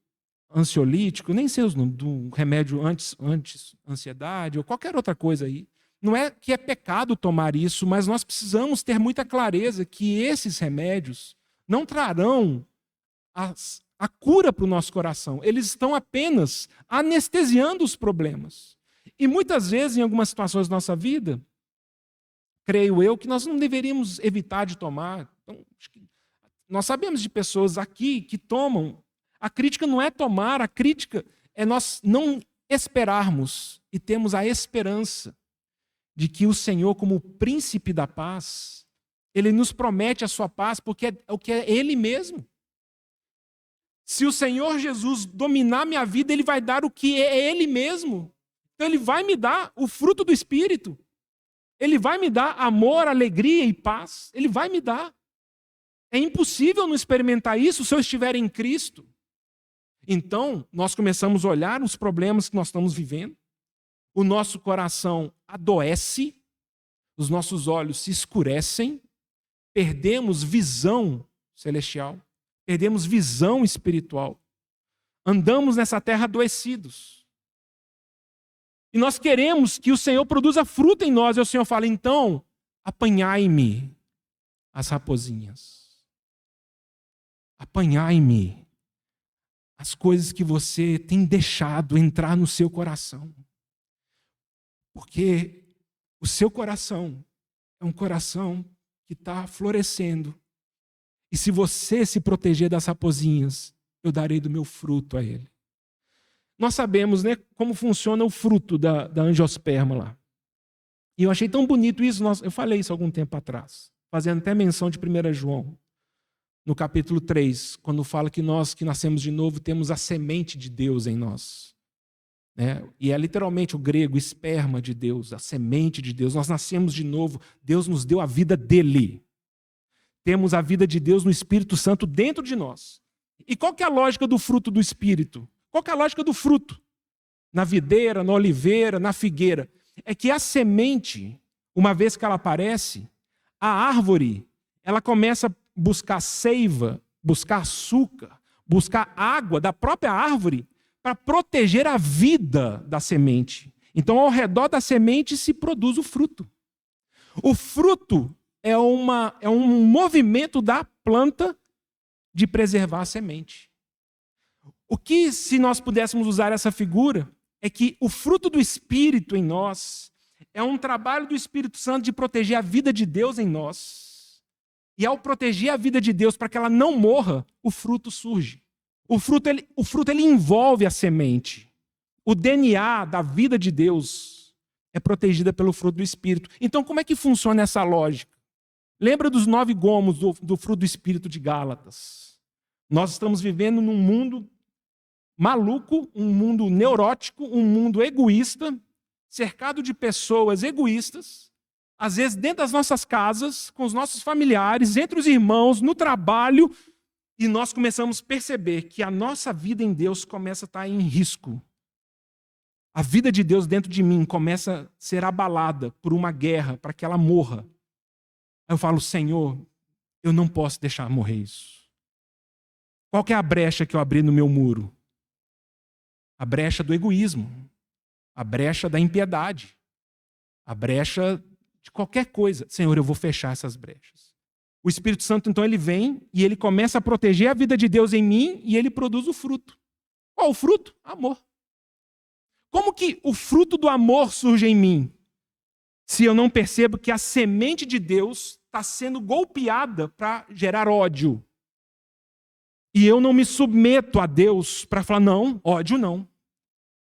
ansiolítico, nem sei os nomes, do remédio anti-ansiedade ou qualquer outra coisa aí, não é que é pecado tomar isso, mas nós precisamos ter muita clareza que esses remédios não trarão a cura para o nosso coração. Eles estão apenas anestesiando os problemas. E muitas vezes, em algumas situações da nossa vida, creio eu, que nós não deveríamos evitar de tomar. Então, nós sabemos de pessoas aqui que tomam. A crítica não é tomar, a crítica é nós não esperarmos e termos a esperança de que o Senhor, como o príncipe da paz, ele nos promete a sua paz porque é o que é ele mesmo. Se o Senhor Jesus dominar minha vida, ele vai dar o que é ele mesmo. Então ele vai me dar o fruto do Espírito. Ele vai me dar amor, alegria e paz. Ele vai me dar. É impossível não experimentar isso se eu estiver em Cristo. Então, nós começamos a olhar os problemas que nós estamos vivendo. O nosso coração adoece, os nossos olhos se escurecem, perdemos visão celestial, perdemos visão espiritual. Andamos nessa terra adoecidos. E nós queremos que o Senhor produza fruto em nós. E o Senhor fala, então, apanhai-me as raposinhas. Apanhai-me as coisas que você tem deixado entrar no seu coração. Porque o seu coração é um coração que está florescendo. E se você se proteger das raposinhas, eu darei do meu fruto a ele. Nós sabemos, né, como funciona o fruto da angiosperma lá. E eu achei tão bonito isso, eu falei isso algum tempo atrás, fazendo até menção de 1 João, no capítulo 3, quando fala que nós que nascemos de novo temos a semente de Deus em nós. E é literalmente o grego, esperma de Deus, a semente de Deus. Nós nascemos de novo, Deus nos deu a vida dele. Temos a vida de Deus no Espírito Santo dentro de nós. E qual que é a lógica do fruto do Espírito? Qual que é a lógica do fruto? Na videira, na oliveira, na figueira. É que a semente, uma vez que ela aparece, a árvore, ela começa a buscar seiva, buscar açúcar, buscar água da própria árvore para proteger a vida da semente. Então, ao redor da semente se produz o fruto. O fruto é um movimento da planta de preservar a semente. O que, se nós pudéssemos usar essa figura, é que o fruto do Espírito em nós é um trabalho do Espírito Santo de proteger a vida de Deus em nós. E ao proteger a vida de Deus para que ela não morra, o fruto surge. O fruto ele envolve a semente. O DNA da vida de Deus é protegida pelo fruto do Espírito. Então, como é que funciona essa lógica? Lembra dos 9 gomos do fruto do Espírito de Gálatas? Nós estamos vivendo num mundo maluco, um mundo neurótico, um mundo egoísta, cercado de pessoas egoístas, às vezes dentro das nossas casas, com os nossos familiares, entre os irmãos, no trabalho, e nós começamos a perceber que a nossa vida em Deus começa a estar em risco. A vida de Deus dentro de mim começa a ser abalada por uma guerra, para que ela morra. Aí eu falo, Senhor, eu não posso deixar morrer isso. Qual que é a brecha que eu abri no meu muro? A brecha do egoísmo, a brecha da impiedade, a brecha de qualquer coisa. Senhor, eu vou fechar essas brechas. O Espírito Santo, então, ele vem e ele começa a proteger a vida de Deus em mim e ele produz o fruto. Qual o fruto? Amor. Como que o fruto do amor surge em mim? Se eu não percebo que a semente de Deus está sendo golpeada para gerar ódio. E eu não me submeto a Deus para falar, não, ódio não.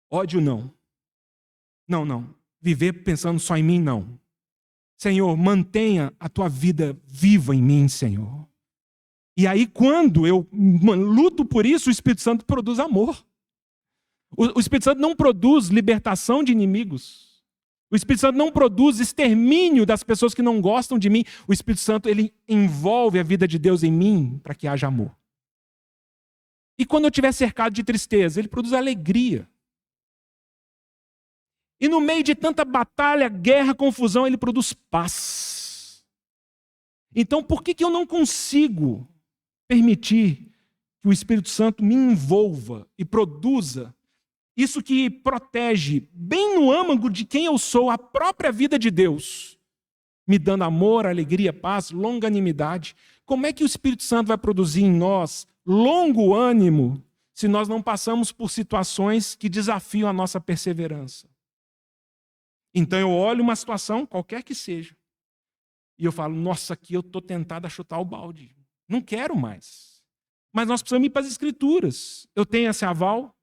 Ódio não. Não, não. Viver pensando só em mim, não. Senhor, mantenha a tua vida viva em mim, Senhor. E aí, quando eu luto por isso, o Espírito Santo produz amor. O Espírito Santo não produz libertação de inimigos. O Espírito Santo não produz extermínio das pessoas que não gostam de mim. O Espírito Santo, ele envolve a vida de Deus em mim para que haja amor. E quando eu estiver cercado de tristeza, ele produz alegria. E no meio de tanta batalha, guerra, confusão, ele produz paz. Então, por que eu não consigo permitir que o Espírito Santo me envolva e produza isso que protege bem no âmago de quem eu sou, a própria vida de Deus, me dando amor, alegria, paz, longanimidade? Como é que o Espírito Santo vai produzir em nós longo ânimo se nós não passamos por situações que desafiam a nossa perseverança? Então eu olho uma situação, qualquer que seja, e eu falo, nossa, aqui eu estou tentado a chutar o balde. Não quero mais. Mas nós precisamos ir para as Escrituras. Eu tenho esse aval.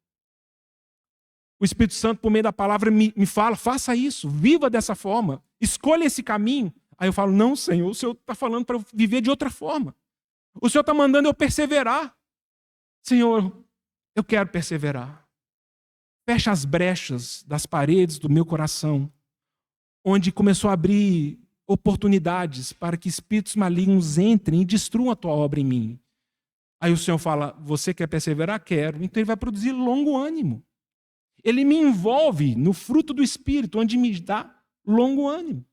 O Espírito Santo, por meio da palavra, me fala, faça isso, viva dessa forma. Escolha esse caminho. Aí eu falo, não, Senhor, o Senhor está falando para eu viver de outra forma. O Senhor está mandando eu perseverar. Senhor, eu quero perseverar. Fecha as brechas das paredes do meu coração, onde começou a abrir oportunidades para que espíritos malignos entrem e destruam a tua obra em mim. Aí o Senhor fala, você quer perseverar? Quero. Então ele vai produzir longo ânimo. Ele me envolve no fruto do Espírito, onde me dá longo ânimo.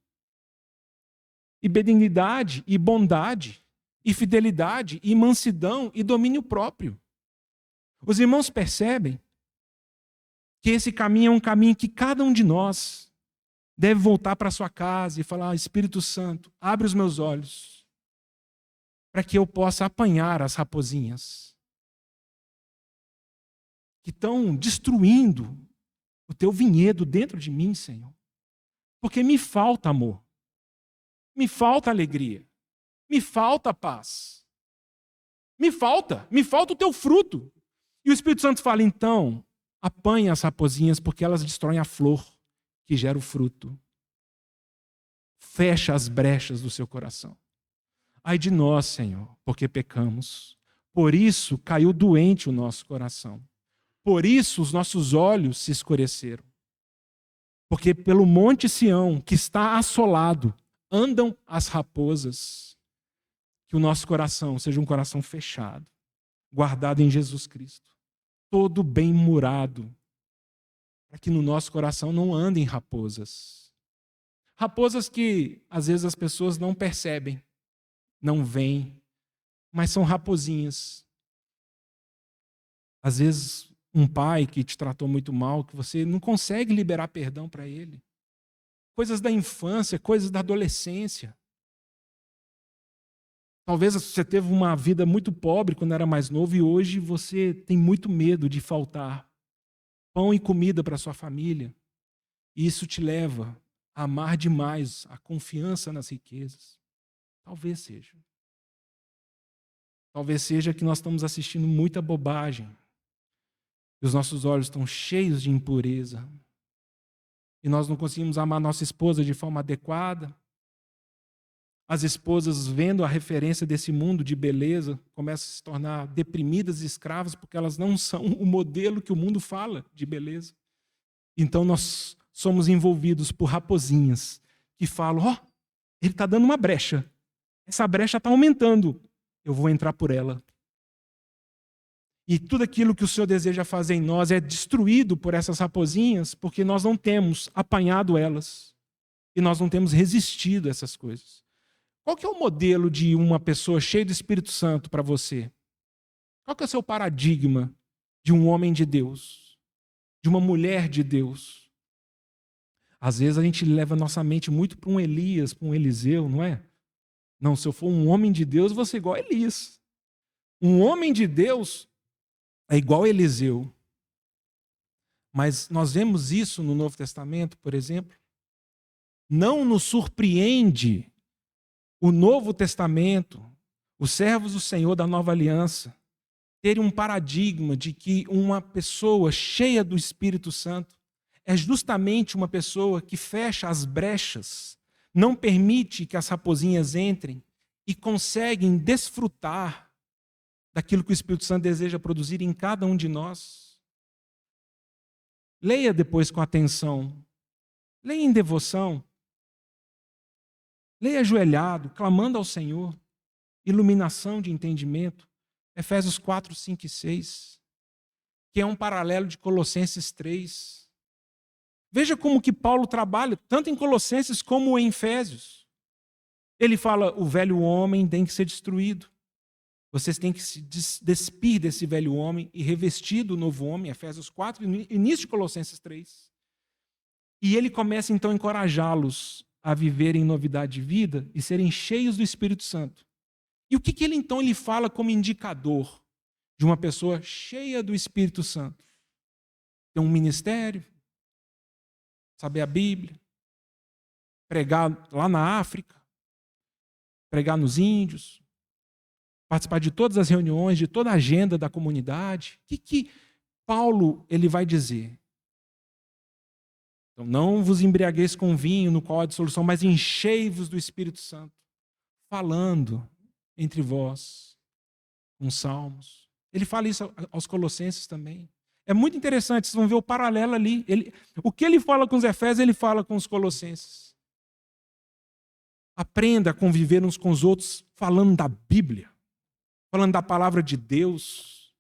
E benignidade, e bondade, e fidelidade, e mansidão, e domínio próprio. Os irmãos percebem que esse caminho é um caminho que cada um de nós deve voltar para sua casa e falar, Espírito Santo, abre os meus olhos, para que eu possa apanhar as raposinhas que estão destruindo o teu vinhedo dentro de mim, Senhor. Porque me falta amor, me falta alegria, me falta paz, me falta o teu fruto. E o Espírito Santo fala, então, apanha as raposinhas porque elas destroem a flor que gera o fruto. Fecha as brechas do seu coração. Ai de nós, Senhor, porque pecamos. Por isso caiu doente o nosso coração. Por isso os nossos olhos se escureceram. Porque pelo monte Sião, que está assolado, andam as raposas. Que o nosso coração seja um coração fechado, guardado em Jesus Cristo. Todo bem murado, para que no nosso coração não andem raposas. Raposas que às vezes as pessoas não percebem, não veem, mas são raposinhas. Às vezes um pai que te tratou muito mal, que você não consegue liberar perdão para ele. Coisas da infância, coisas da adolescência. Talvez você teve uma vida muito pobre quando era mais novo e hoje você tem muito medo de faltar pão e comida para sua família. E isso te leva a amar demais a confiança nas riquezas. Talvez seja. Talvez seja que nós estamos assistindo muita bobagem. E os nossos olhos estão cheios de impureza. E nós não conseguimos amar nossa esposa de forma adequada. As esposas, vendo a referência desse mundo de beleza, começam a se tornar deprimidas e escravas porque elas não são o modelo que o mundo fala de beleza. Então nós somos envolvidos por raposinhas que falam, ele está dando uma brecha. Essa brecha está aumentando. Eu vou entrar por ela. E tudo aquilo que o Senhor deseja fazer em nós é destruído por essas raposinhas porque nós não temos apanhado elas. E nós não temos resistido a essas coisas. Qual que é o modelo de uma pessoa cheia do Espírito Santo para você? Qual que é o seu paradigma de um homem de Deus? De uma mulher de Deus? Às vezes a gente leva a nossa mente muito para um Elias, para um Eliseu, não é? Não, se eu for um homem de Deus, eu vou ser igual a Elias. Um homem de Deus é igual a Eliseu. Mas nós vemos isso no Novo Testamento, por exemplo. Não nos surpreende o Novo Testamento, os servos do Senhor da Nova Aliança, terem um paradigma de que uma pessoa cheia do Espírito Santo é justamente uma pessoa que fecha as brechas, não permite que as raposinhas entrem e conseguem desfrutar daquilo que o Espírito Santo deseja produzir em cada um de nós. Leia depois com atenção. Leia em devoção. Leia ajoelhado, clamando ao Senhor. Iluminação de entendimento. Efésios 4, 5 e 6. Que é um paralelo de Colossenses 3. Veja como que Paulo trabalha, tanto em Colossenses como em Efésios. Ele fala, o velho homem tem que ser destruído. Vocês têm que se despir desse velho homem e revestir do novo homem, Efésios 4, início de Colossenses 3. E ele começa então a encorajá-los a viverem em novidade de vida e serem cheios do Espírito Santo. E o que ele então ele fala como indicador de uma pessoa cheia do Espírito Santo? Ter um ministério, saber a Bíblia, pregar lá na África, pregar nos índios, participar de todas as reuniões, de toda a agenda da comunidade. O que Paulo ele vai dizer? Então, não vos embriagueis com vinho, no qual há dissolução, mas enchei-vos do Espírito Santo, falando entre vós, com salmos. Ele fala isso aos Colossenses também. É muito interessante, vocês vão ver o paralelo ali. O que ele fala com os Efésios, ele fala com os Colossenses. Aprenda a conviver uns com os outros, falando da Bíblia, falando da palavra de Deus,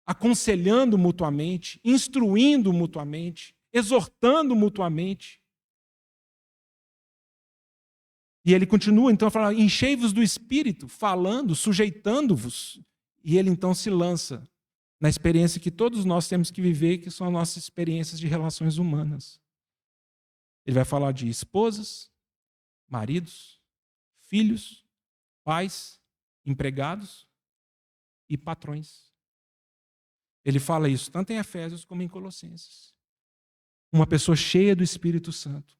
aconselhando mutuamente, instruindo mutuamente, exortando mutuamente. E ele continua, então, a falar, enchei-vos do Espírito, falando, sujeitando-vos. E ele, então, se lança na experiência que todos nós temos que viver, que são as nossas experiências de relações humanas. Ele vai falar de esposas, maridos, filhos, pais, empregados e patrões. Ele fala isso tanto em Efésios como em Colossenses. Uma pessoa cheia do Espírito Santo.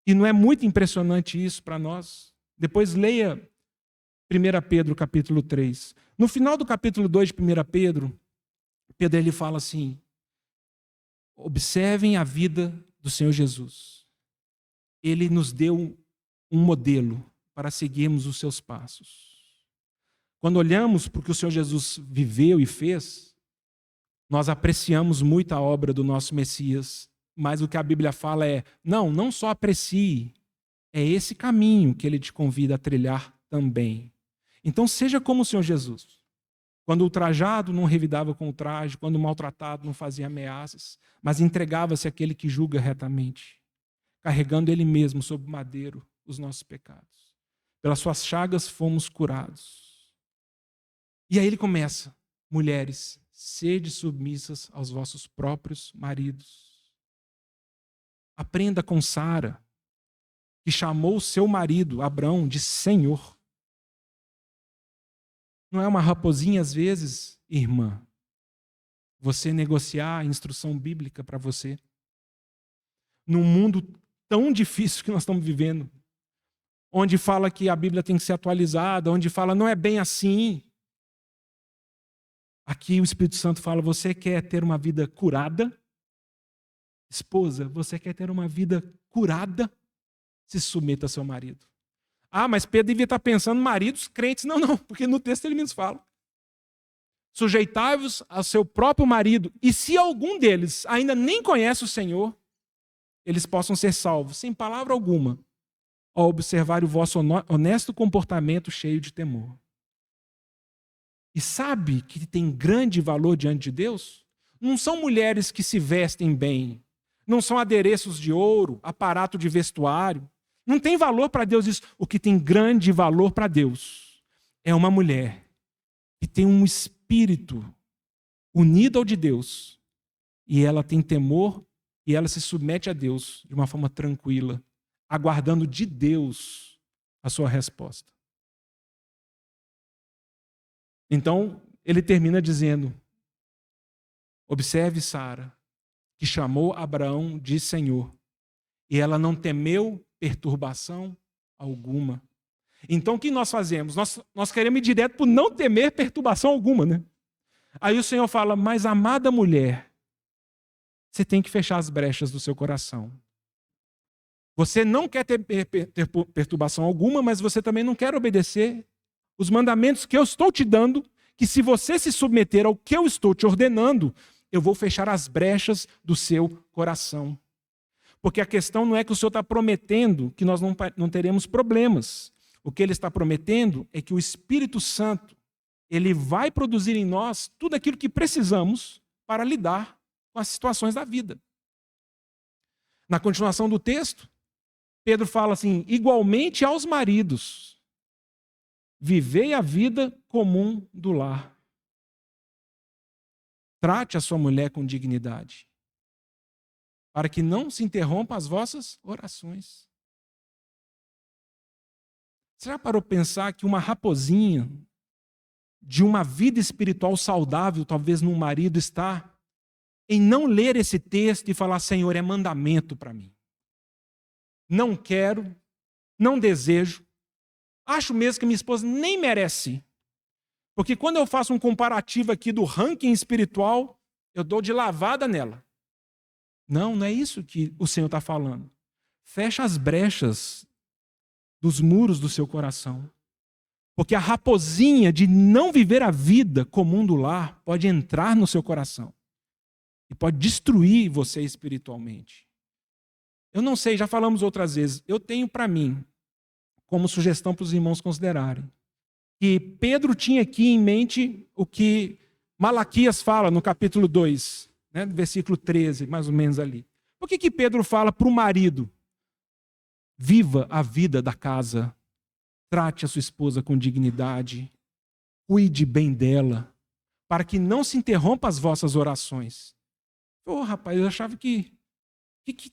E não é muito impressionante isso para nós? Depois leia 1 Pedro capítulo 3. No final do capítulo 2 de 1 Pedro, Pedro ele fala assim, observem a vida do Senhor Jesus. Ele nos deu um modelo para seguirmos os seus passos. Quando olhamos para o que o Senhor Jesus viveu e fez, nós apreciamos muito a obra do nosso Messias, mas o que a Bíblia fala é, não só aprecie, é esse caminho que ele te convida a trilhar também. Então seja como o Senhor Jesus. Quando ultrajado, não revidava com ultraje, quando maltratado, não fazia ameaças, mas entregava-se àquele que julga retamente, carregando ele mesmo sob o madeiro os nossos pecados. Pelas suas chagas fomos curados. E aí ele começa, mulheres, sede submissas aos vossos próprios maridos. Aprenda com Sara, que chamou seu marido, Abrão, de Senhor. Não é uma raposinha, às vezes, irmã, você negociar a instrução bíblica para você? Num mundo tão difícil que nós estamos vivendo, onde fala que a Bíblia tem que ser atualizada, onde fala não é bem assim. Aqui o Espírito Santo fala, você quer ter uma vida curada? Esposa, você quer ter uma vida curada? Se submeta ao seu marido. Ah, mas Pedro devia estar pensando maridos crentes. Não, porque no texto ele mesmo fala. Sujeitai-vos ao seu próprio marido, e se algum deles ainda nem conhece o Senhor, eles possam ser salvos, sem palavra alguma, ao observar o vosso honesto comportamento cheio de temor. E sabe que tem grande valor diante de Deus? Não são mulheres que se vestem bem, não são adereços de ouro, aparato de vestuário. Não tem valor para Deus isso. O que tem grande valor para Deus é uma mulher que tem um espírito unido ao de Deus, e ela tem temor e ela se submete a Deus de uma forma tranquila, aguardando de Deus a sua resposta. Então, ele termina dizendo, observe Sara, que chamou Abraão de Senhor, e ela não temeu perturbação alguma. Então, o que nós fazemos? Nós queremos ir direto para não temer perturbação alguma, né? Aí o Senhor fala, mas amada mulher, você tem que fechar as brechas do seu coração. Você não quer ter perturbação alguma, mas você também não quer obedecer os mandamentos que eu estou te dando, que se você se submeter ao que eu estou te ordenando, eu vou fechar as brechas do seu coração. Porque a questão não é que o Senhor está prometendo que nós não teremos problemas. O que Ele está prometendo é que o Espírito Santo, Ele vai produzir em nós tudo aquilo que precisamos para lidar com as situações da vida. Na continuação do texto, Pedro fala assim, igualmente aos maridos, vivei a vida comum do lar. Trate a sua mulher com dignidade, para que não se interrompam as vossas orações. Você já parou para pensar que uma raposinha de uma vida espiritual saudável, talvez num marido, está em não ler esse texto e falar, Senhor, é mandamento para mim. Não quero, não desejo, acho mesmo que minha esposa nem merece. Porque quando eu faço um comparativo aqui do ranking espiritual, eu dou de lavada nela. Não, não é isso que o Senhor está falando. Fecha as brechas dos muros do seu coração. Porque a raposinha de não viver a vida comum do lar pode entrar no seu coração e pode destruir você espiritualmente. Eu não sei, já falamos outras vezes, eu tenho para mim, como sugestão para os irmãos considerarem, que Pedro tinha aqui em mente o que Malaquias fala no capítulo 2, né, versículo 13, mais ou menos ali. Por que Pedro fala para o marido? Viva a vida da casa, trate a sua esposa com dignidade, cuide bem dela, para que não se interrompa as vossas orações. Rapaz, eu achava que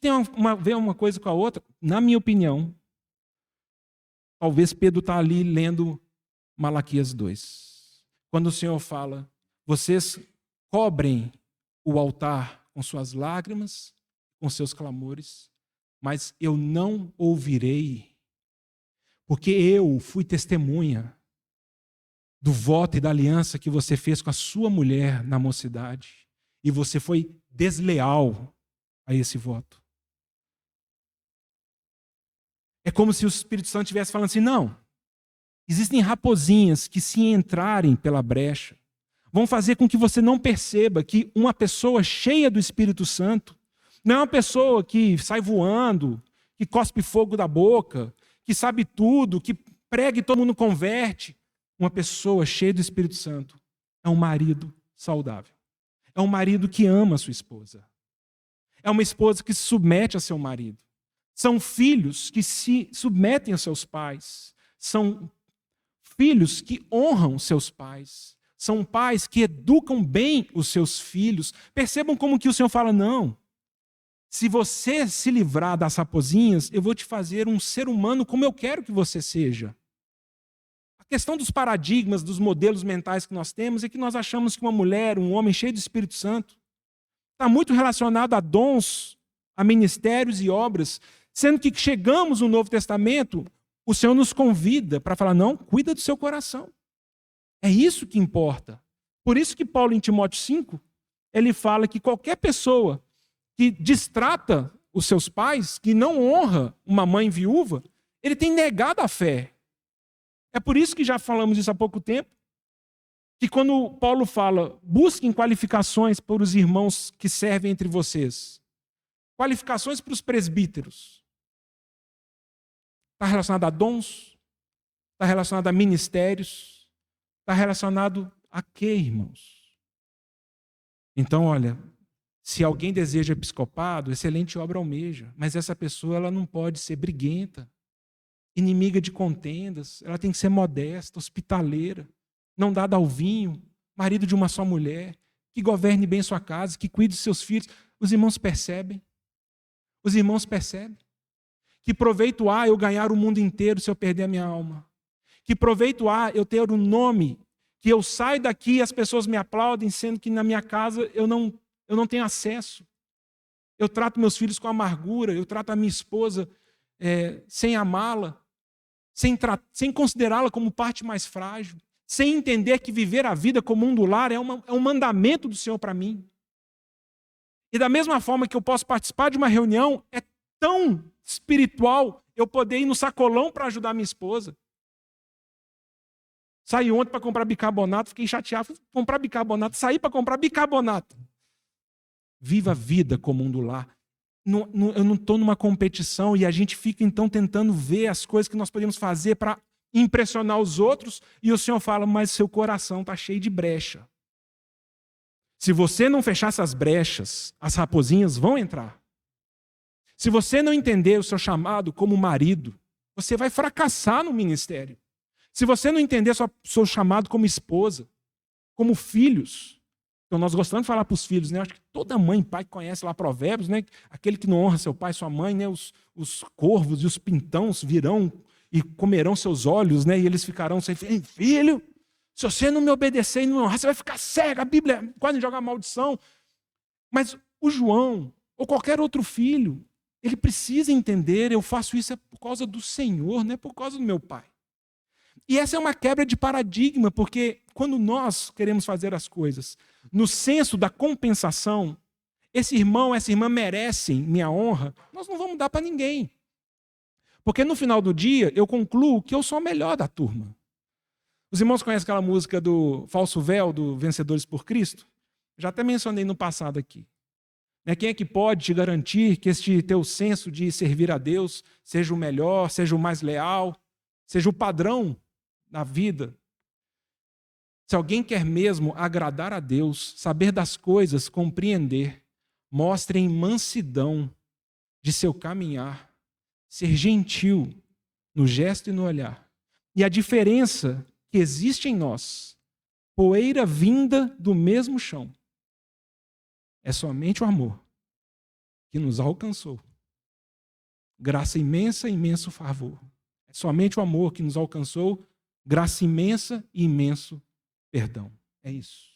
tem a ver uma coisa com a outra. Na minha opinião, talvez Pedro está ali lendo Malaquias 2. Quando o Senhor fala, vocês cobrem o altar com suas lágrimas, com seus clamores, mas eu não ouvirei, porque eu fui testemunha do voto e da aliança que você fez com a sua mulher na mocidade, e você foi desleal a esse voto. É como se o Espírito Santo estivesse falando assim, não, existem raposinhas que, se entrarem pela brecha, vão fazer com que você não perceba que uma pessoa cheia do Espírito Santo não é uma pessoa que sai voando, que cospe fogo da boca, que sabe tudo, que prega e todo mundo converte. Uma pessoa cheia do Espírito Santo é um marido saudável. É um marido que ama a sua esposa. É uma esposa que se submete a seu marido. São filhos que se submetem a seus pais. São filhos que honram seus pais. São pais que educam bem os seus filhos. Percebam como que o Senhor fala, não. Se você se livrar das raposinhas, eu vou te fazer um ser humano como eu quero que você seja. A questão dos paradigmas, dos modelos mentais que nós temos é que nós achamos que uma mulher, um homem cheio do Espírito Santo, está muito relacionado a dons, a ministérios e obras, sendo que chegamos no Novo Testamento, o Senhor nos convida para falar, não, cuida do seu coração. É isso que importa. Por isso que Paulo, em Timóteo 5, ele fala que qualquer pessoa que distrata os seus pais, que não honra uma mãe viúva, ele tem negado a fé. É por isso que já falamos isso há pouco tempo, que quando Paulo fala, busquem qualificações para os irmãos que servem entre vocês, qualificações para os presbíteros, está relacionado a dons, está relacionado a ministérios, está relacionado a quê, irmãos? Então, olha, se alguém deseja episcopado, excelente obra almeja, mas essa pessoa ela não pode ser briguenta, inimiga de contendas, ela tem que ser modesta, hospitaleira, não dada ao vinho, marido de uma só mulher, que governe bem sua casa, que cuide dos seus filhos. Os irmãos percebem. Os irmãos percebem. Que proveito há eu ganhar o mundo inteiro se eu perder a minha alma? Que proveito há eu ter um nome, que eu saio daqui e as pessoas me aplaudem, sendo que na minha casa eu não tenho acesso. Eu trato meus filhos com amargura, eu trato a minha esposa sem amá-la, sem considerá-la como parte mais frágil, sem entender que viver a vida como um do lar é um mandamento do Senhor para mim. E da mesma forma que eu posso participar de uma reunião, é tão espiritual eu poder ir no sacolão para ajudar minha esposa. Saí ontem para comprar bicarbonato, fiquei chateado, fui comprar bicarbonato, saí para comprar bicarbonato. Viva a vida como um do lar. Eu não estou numa competição e a gente fica então tentando ver as coisas que nós podemos fazer para impressionar os outros e o Senhor fala, mas seu coração está cheio de brecha. Se você não fechar essas brechas, as raposinhas vão entrar. Se você não entender o seu chamado como marido, você vai fracassar no ministério. Se você não entender o seu chamado como esposa, como filhos, então nós gostamos de falar para os filhos, né? Acho que toda mãe e pai conhece lá Provérbios, né? Aquele que não honra seu pai e sua mãe, né? Os corvos e os pintãos virão e comerão seus olhos, né? E eles ficarão sem filho. Se você não me obedecer e não me honrar, você vai ficar cego. A Bíblia quase joga maldição. Mas o João, ou qualquer outro filho, ele precisa entender, eu faço isso por causa do Senhor, não é por causa do meu pai. E essa é uma quebra de paradigma, porque quando nós queremos fazer as coisas no senso da compensação, esse irmão, essa irmã merecem minha honra, nós não vamos dar para ninguém. Porque no final do dia, eu concluo que eu sou o melhor da turma. Os irmãos conhecem aquela música do Falso Véu, do Vencedores por Cristo? Já até mencionei no passado aqui. Quem é que pode te garantir que este teu senso de servir a Deus seja o melhor, seja o mais leal, seja o padrão na vida? Se alguém quer mesmo agradar a Deus, saber das coisas, compreender, mostre em mansidão de seu caminhar, ser gentil no gesto e no olhar. E a diferença que existe em nós, poeira vinda do mesmo chão, é somente o amor que nos alcançou. Graça imensa, imenso favor. É somente o amor que nos alcançou, graça imensa e imenso perdão. É isso.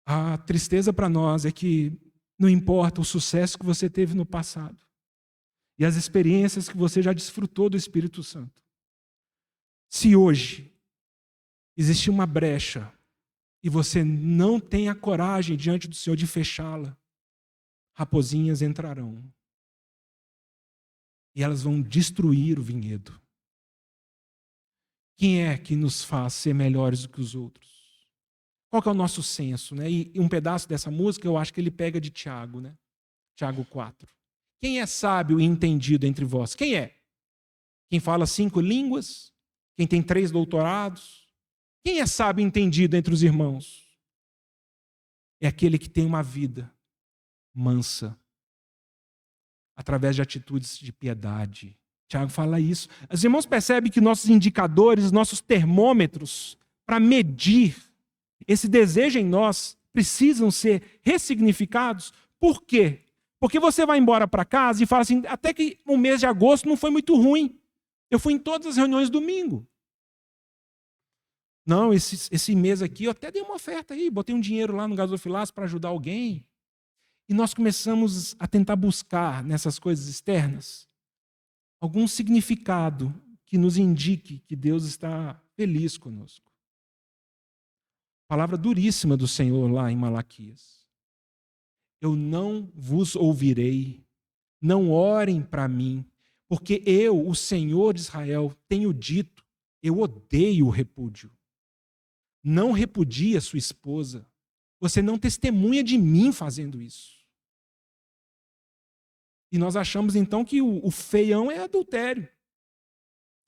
A tristeza para nós é que não importa o sucesso que você teve no passado e as experiências que você já desfrutou do Espírito Santo. Se hoje existir uma brecha e você não tem a coragem diante do Senhor de fechá-la, raposinhas entrarão. E elas vão destruir o vinhedo. Quem é que nos faz ser melhores do que os outros? Qual que é o nosso senso? E um pedaço dessa música eu acho que ele pega de Tiago, Tiago 4. Quem é sábio e entendido entre vós? Quem é? Quem fala 5 línguas? Quem tem 3 doutorados? Quem é sábio e entendido entre os irmãos? É aquele que tem uma vida mansa, através de atitudes de piedade. Tiago fala isso. Os irmãos percebem que nossos indicadores, nossos termômetros, para medir esse desejo em nós, precisam ser ressignificados. Por quê? Porque você vai embora para casa e fala assim, até que o mês de agosto não foi muito ruim. Eu fui em todas as reuniões domingo. Não, esse mês aqui eu até dei uma oferta aí, botei um dinheiro lá no gasofilaço para ajudar alguém. E nós começamos a tentar buscar nessas coisas externas algum significado que nos indique que Deus está feliz conosco. Palavra duríssima do Senhor lá em Malaquias. Eu não vos ouvirei, não orem para mim, porque eu, o Senhor de Israel, tenho dito, eu odeio o repúdio. Não repudie a sua esposa. Você não testemunha de mim fazendo isso. E nós achamos então que o feião é adultério.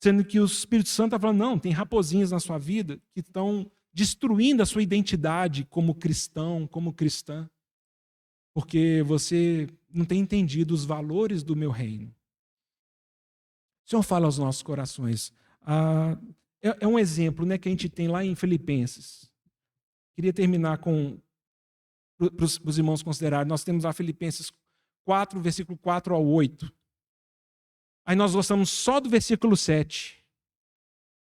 Sendo que o Espírito Santo está falando, não, tem raposinhas na sua vida que estão destruindo a sua identidade como cristão, como cristã. Porque você não tem entendido os valores do meu reino. O Senhor fala aos nossos corações. É um exemplo que a gente tem lá em Filipenses. Queria terminar para os irmãos considerarem. Nós temos lá Filipenses 4, versículo 4 ao 8. Aí nós gostamos só do versículo 7.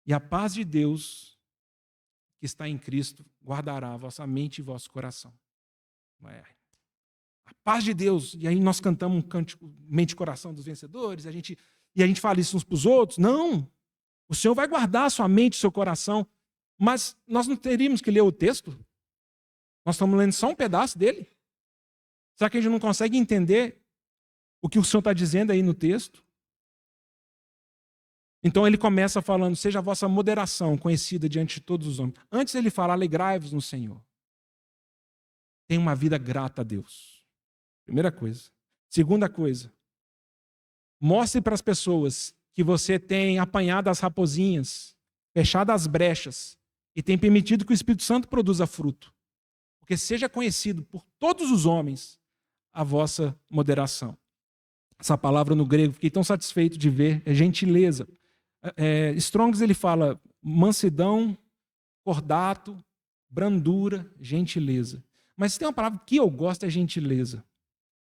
E a paz de Deus, que está em Cristo, guardará a vossa mente e vosso coração. A paz de Deus. E aí nós cantamos um cântico, mente e coração dos vencedores, e a gente fala isso uns para os outros. Não. O Senhor vai guardar a sua mente e o seu coração. Mas nós não teríamos que ler o texto? Nós estamos lendo só um pedaço dele? Será que a gente não consegue entender o que o Senhor está dizendo aí no texto? Então ele começa falando, seja a vossa moderação conhecida diante de todos os homens. Antes ele fala, alegrai-vos no Senhor. Tenha uma vida grata a Deus. Primeira coisa. Segunda coisa, mostre para as pessoas que você tem apanhado as raposinhas, fechado as brechas e tem permitido que o Espírito Santo produza fruto. Porque seja conhecido por todos os homens a vossa moderação. Essa palavra no grego, fiquei tão satisfeito de ver, é gentileza. Strongs ele fala mansidão, cordato, brandura, gentileza. Mas tem uma palavra que eu gosto, é gentileza.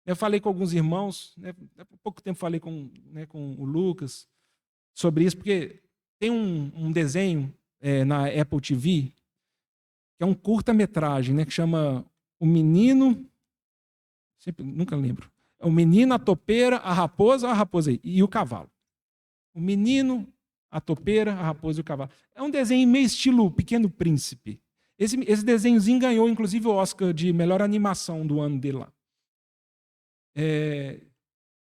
Eu falei com alguns irmãos, há pouco tempo falei com o Lucas sobre isso, porque tem um desenho na Apple TV, que é um curta-metragem, que chama O Menino, nunca lembro, é o menino, a topeira, a raposa aí, e o cavalo. O menino, a topeira, a raposa e o cavalo. É um desenho meio estilo Pequeno Príncipe. Esse desenhozinho ganhou, inclusive, o Oscar de melhor animação do ano dele lá.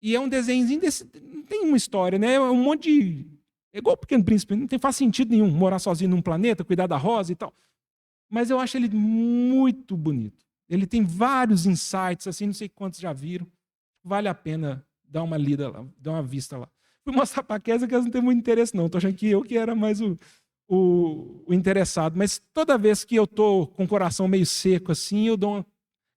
E é um desenhozinho desse. Não tem uma história, né? É um monte de. É igual o Pequeno Príncipe, não faz sentido nenhum morar sozinho num planeta, cuidar da rosa e tal. Mas eu acho ele muito bonito. Ele tem vários insights, assim, não sei quantos já viram. Vale a pena dar uma lida lá, dar uma vista lá. Fui mostrar para a Kézia que elas não têm muito interesse, não. Estou achando que eu que era mais o interessado. Mas toda vez que eu estou com o coração meio seco assim, eu dou uma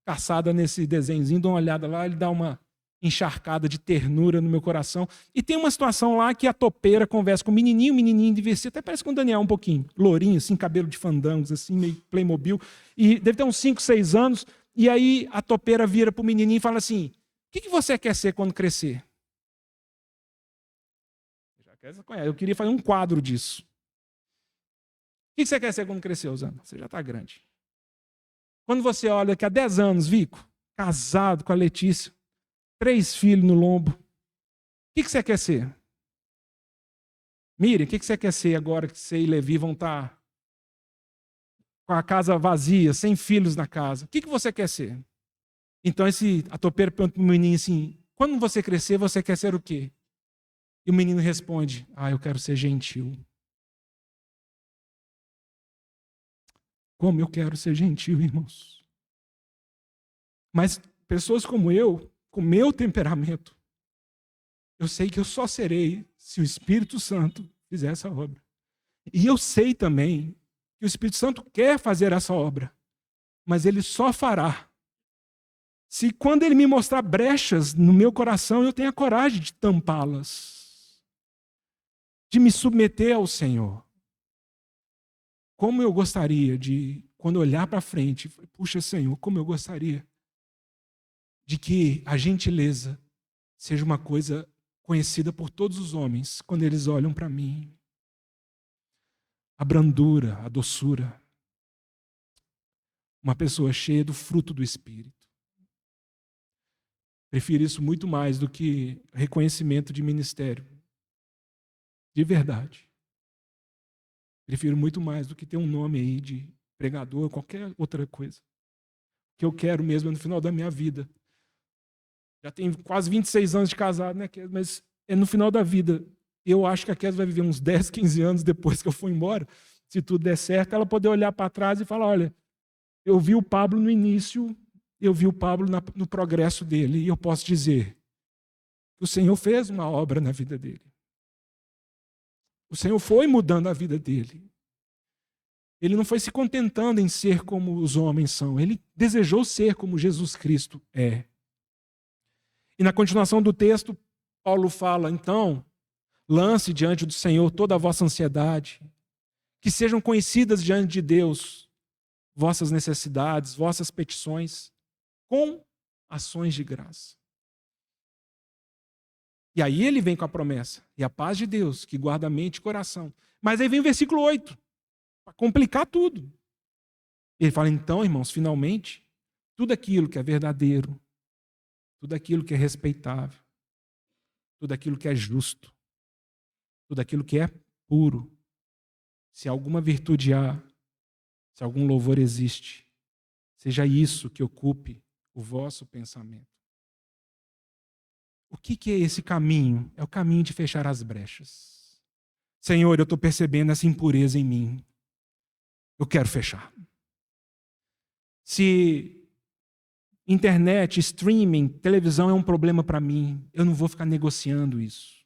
caçada nesse desenhozinho, dou uma olhada lá, ele dá uma encharcada de ternura no meu coração. E tem uma situação lá que a topeira conversa com o menininho devia ser, até parece com o Daniel um pouquinho, lourinho, assim, cabelo de fandangos, assim, meio Playmobil. E deve ter uns 5, 6 anos. E aí a topeira vira para o menininho e fala assim: o que você quer ser quando crescer? Eu queria fazer um quadro disso. O que você quer ser quando crescer, Osana? Você já está grande. Quando você olha que há 10 anos, Vico, casado com a Letícia, 3 filhos no lombo, o que você quer ser? Miriam, o que você quer ser agora que você e Levi vão estar com a casa vazia, sem filhos na casa? O que você quer ser? Então a topeira pergunta para o menino assim: quando você crescer, você quer ser o quê? E o menino responde: eu quero ser gentil. Como eu quero ser gentil, irmãos. Mas pessoas como eu, com meu temperamento, eu sei que eu só serei se o Espírito Santo fizer essa obra. E eu sei também que o Espírito Santo quer fazer essa obra, mas ele só fará se quando ele me mostrar brechas no meu coração, eu tenha coragem de tampá-las, de me submeter ao Senhor. Como eu gostaria de, quando olhar para frente, puxa, Senhor, como eu gostaria de que a gentileza seja uma coisa conhecida por todos os homens quando eles olham para mim. A brandura, a doçura. Uma pessoa cheia do fruto do Espírito. Prefiro isso muito mais do que reconhecimento de ministério. De verdade. Prefiro muito mais do que ter um nome aí de pregador ou qualquer outra coisa. O que eu quero mesmo é no final da minha vida. Já tenho quase 26 anos de casado, né, Kes? Mas é no final da vida. Eu acho que a Kes vai viver uns 10, 15 anos depois que eu for embora. Se tudo der certo, ela poder olhar para trás e falar: olha, eu vi o Pablo no início, eu vi o Pablo no progresso dele, e eu posso dizer que o Senhor fez uma obra na vida dele. O Senhor foi mudando a vida dele. Ele não foi se contentando em ser como os homens são. Ele desejou ser como Jesus Cristo é. E na continuação do texto, Paulo fala: então, lance diante do Senhor toda a vossa ansiedade, que sejam conhecidas diante de Deus vossas necessidades, vossas petições, com ações de graça. E aí ele vem com a promessa: e a paz de Deus, que guarda a mente e coração. Mas aí vem o versículo 8, para complicar tudo. Ele fala: então, irmãos, finalmente, tudo aquilo que é verdadeiro, tudo aquilo que é respeitável, tudo aquilo que é justo, tudo aquilo que é puro, se alguma virtude há, se algum louvor existe, seja isso que ocupe o vosso pensamento. O que é esse caminho? É o caminho de fechar as brechas. Senhor, eu estou percebendo essa impureza em mim. Eu quero fechar. Se internet, streaming, televisão é um problema para mim, eu não vou ficar negociando isso.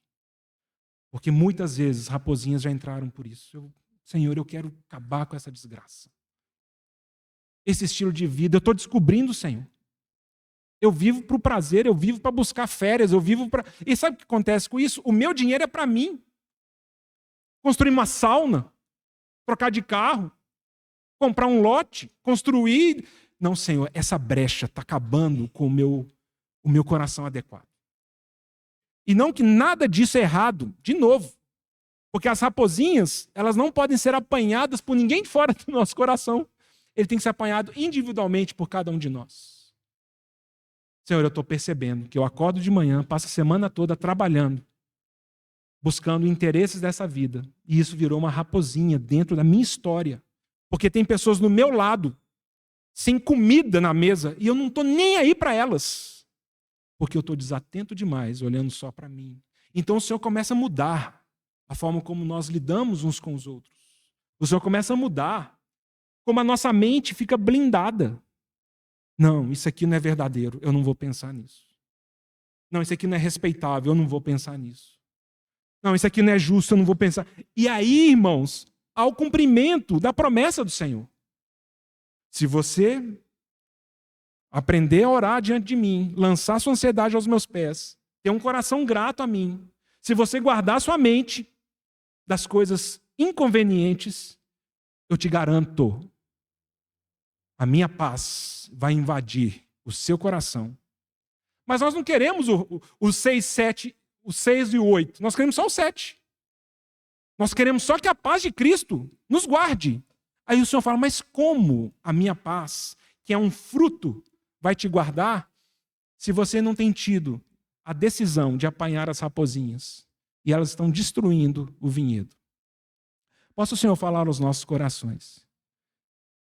Porque muitas vezes raposinhas já entraram por isso. Senhor, eu quero acabar com essa desgraça. Esse estilo de vida, eu estou descobrindo, Senhor. Eu vivo para o prazer, eu vivo para buscar férias, eu vivo para... E sabe o que acontece com isso? O meu dinheiro é para mim. Construir uma sauna, trocar de carro, comprar um lote, construir... Não, Senhor, essa brecha está acabando com o meu coração adequado. E não que nada disso é errado, de novo. Porque as raposinhas, elas não podem ser apanhadas por ninguém fora do nosso coração. Ele tem que ser apanhado individualmente por cada um de nós. Senhor, eu estou percebendo que eu acordo de manhã, passo a semana toda trabalhando, buscando interesses dessa vida. E isso virou uma raposinha dentro da minha história. Porque tem pessoas no meu lado, sem comida na mesa, e eu não estou nem aí para elas. Porque eu estou desatento demais, olhando só para mim. Então o Senhor começa a mudar a forma como nós lidamos uns com os outros. O Senhor começa a mudar como a nossa mente fica blindada. Não, isso aqui não é verdadeiro, eu não vou pensar nisso. Não, isso aqui não é respeitável, eu não vou pensar nisso. Não, isso aqui não é justo, eu não vou pensar. E aí, irmãos, há o cumprimento da promessa do Senhor. Se você aprender a orar diante de mim, lançar sua ansiedade aos meus pés, ter um coração grato a mim, se você guardar sua mente das coisas inconvenientes, eu te garanto, a minha paz vai invadir o seu coração. Mas nós não queremos o 6, 7, o 6 e o 8. Nós queremos só o 7. Nós queremos só que a paz de Cristo nos guarde. Aí o Senhor fala, mas como a minha paz, que é um fruto, vai te guardar se você não tem tido a decisão de apanhar as raposinhas e elas estão destruindo o vinhedo? Possa o Senhor falar aos nossos corações.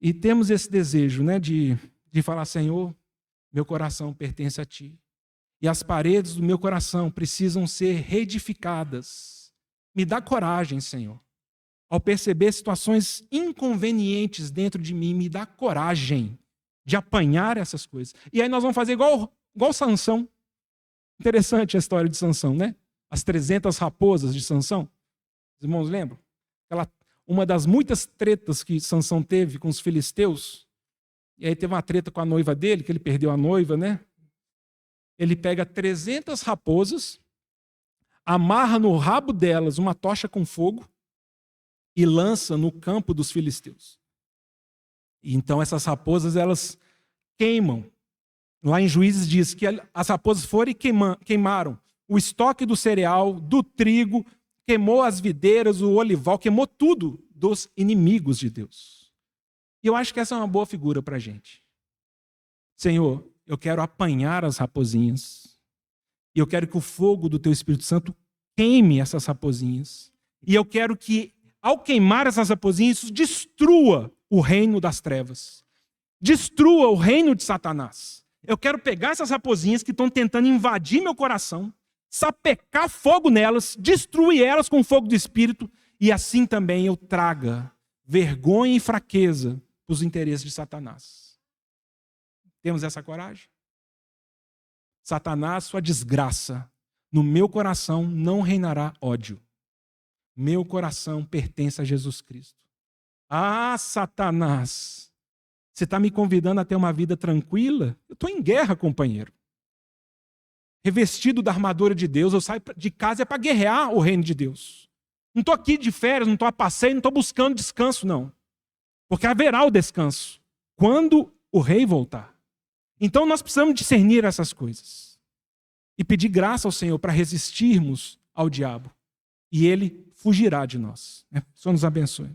E temos esse desejo, né, de falar, Senhor, meu coração pertence a Ti. E as paredes do meu coração precisam ser reedificadas. Me dá coragem, Senhor. Ao perceber situações inconvenientes dentro de mim, me dá coragem de apanhar essas coisas. E aí nós vamos fazer igual Sansão. Interessante a história de Sansão, né? As 300 raposas de Sansão. Os irmãos lembram? Uma das muitas tretas que Sansão teve com os filisteus. E aí teve uma treta com a noiva dele, que ele perdeu a noiva, né? Ele pega 300 raposas, amarra no rabo delas uma tocha com fogo e lança no campo dos filisteus. E então essas raposas, elas queimam. Lá em Juízes diz que as raposas foram e queimaram o estoque do cereal, do trigo, queimou as videiras, o olival, queimou tudo dos inimigos de Deus. E eu acho que essa é uma boa figura para a gente. Senhor, eu quero apanhar as raposinhas. E eu quero que o fogo do Teu Espírito Santo queime essas raposinhas. E eu quero que, ao queimar essas raposinhas, isso destrua o reino das trevas. Destrua o reino de Satanás. Eu quero pegar essas raposinhas que estão tentando invadir meu coração, sapecar fogo nelas, destruir elas com o fogo do Espírito, e assim também eu traga vergonha e fraqueza para os interesses de Satanás. Temos essa coragem? Satanás, sua desgraça, no meu coração não reinará ódio. Meu coração pertence a Jesus Cristo. Ah, Satanás, você está me convidando a ter uma vida tranquila? Eu estou em guerra, companheiro. Revestido da armadura de Deus, eu saio de casa para guerrear o reino de Deus. Não estou aqui de férias, não estou a passeio, não estou buscando descanso, não. Porque haverá o descanso quando o rei voltar. Então nós precisamos discernir essas coisas. E pedir graça ao Senhor para resistirmos ao diabo. E ele fugirá de nós. O Senhor nos abençoe.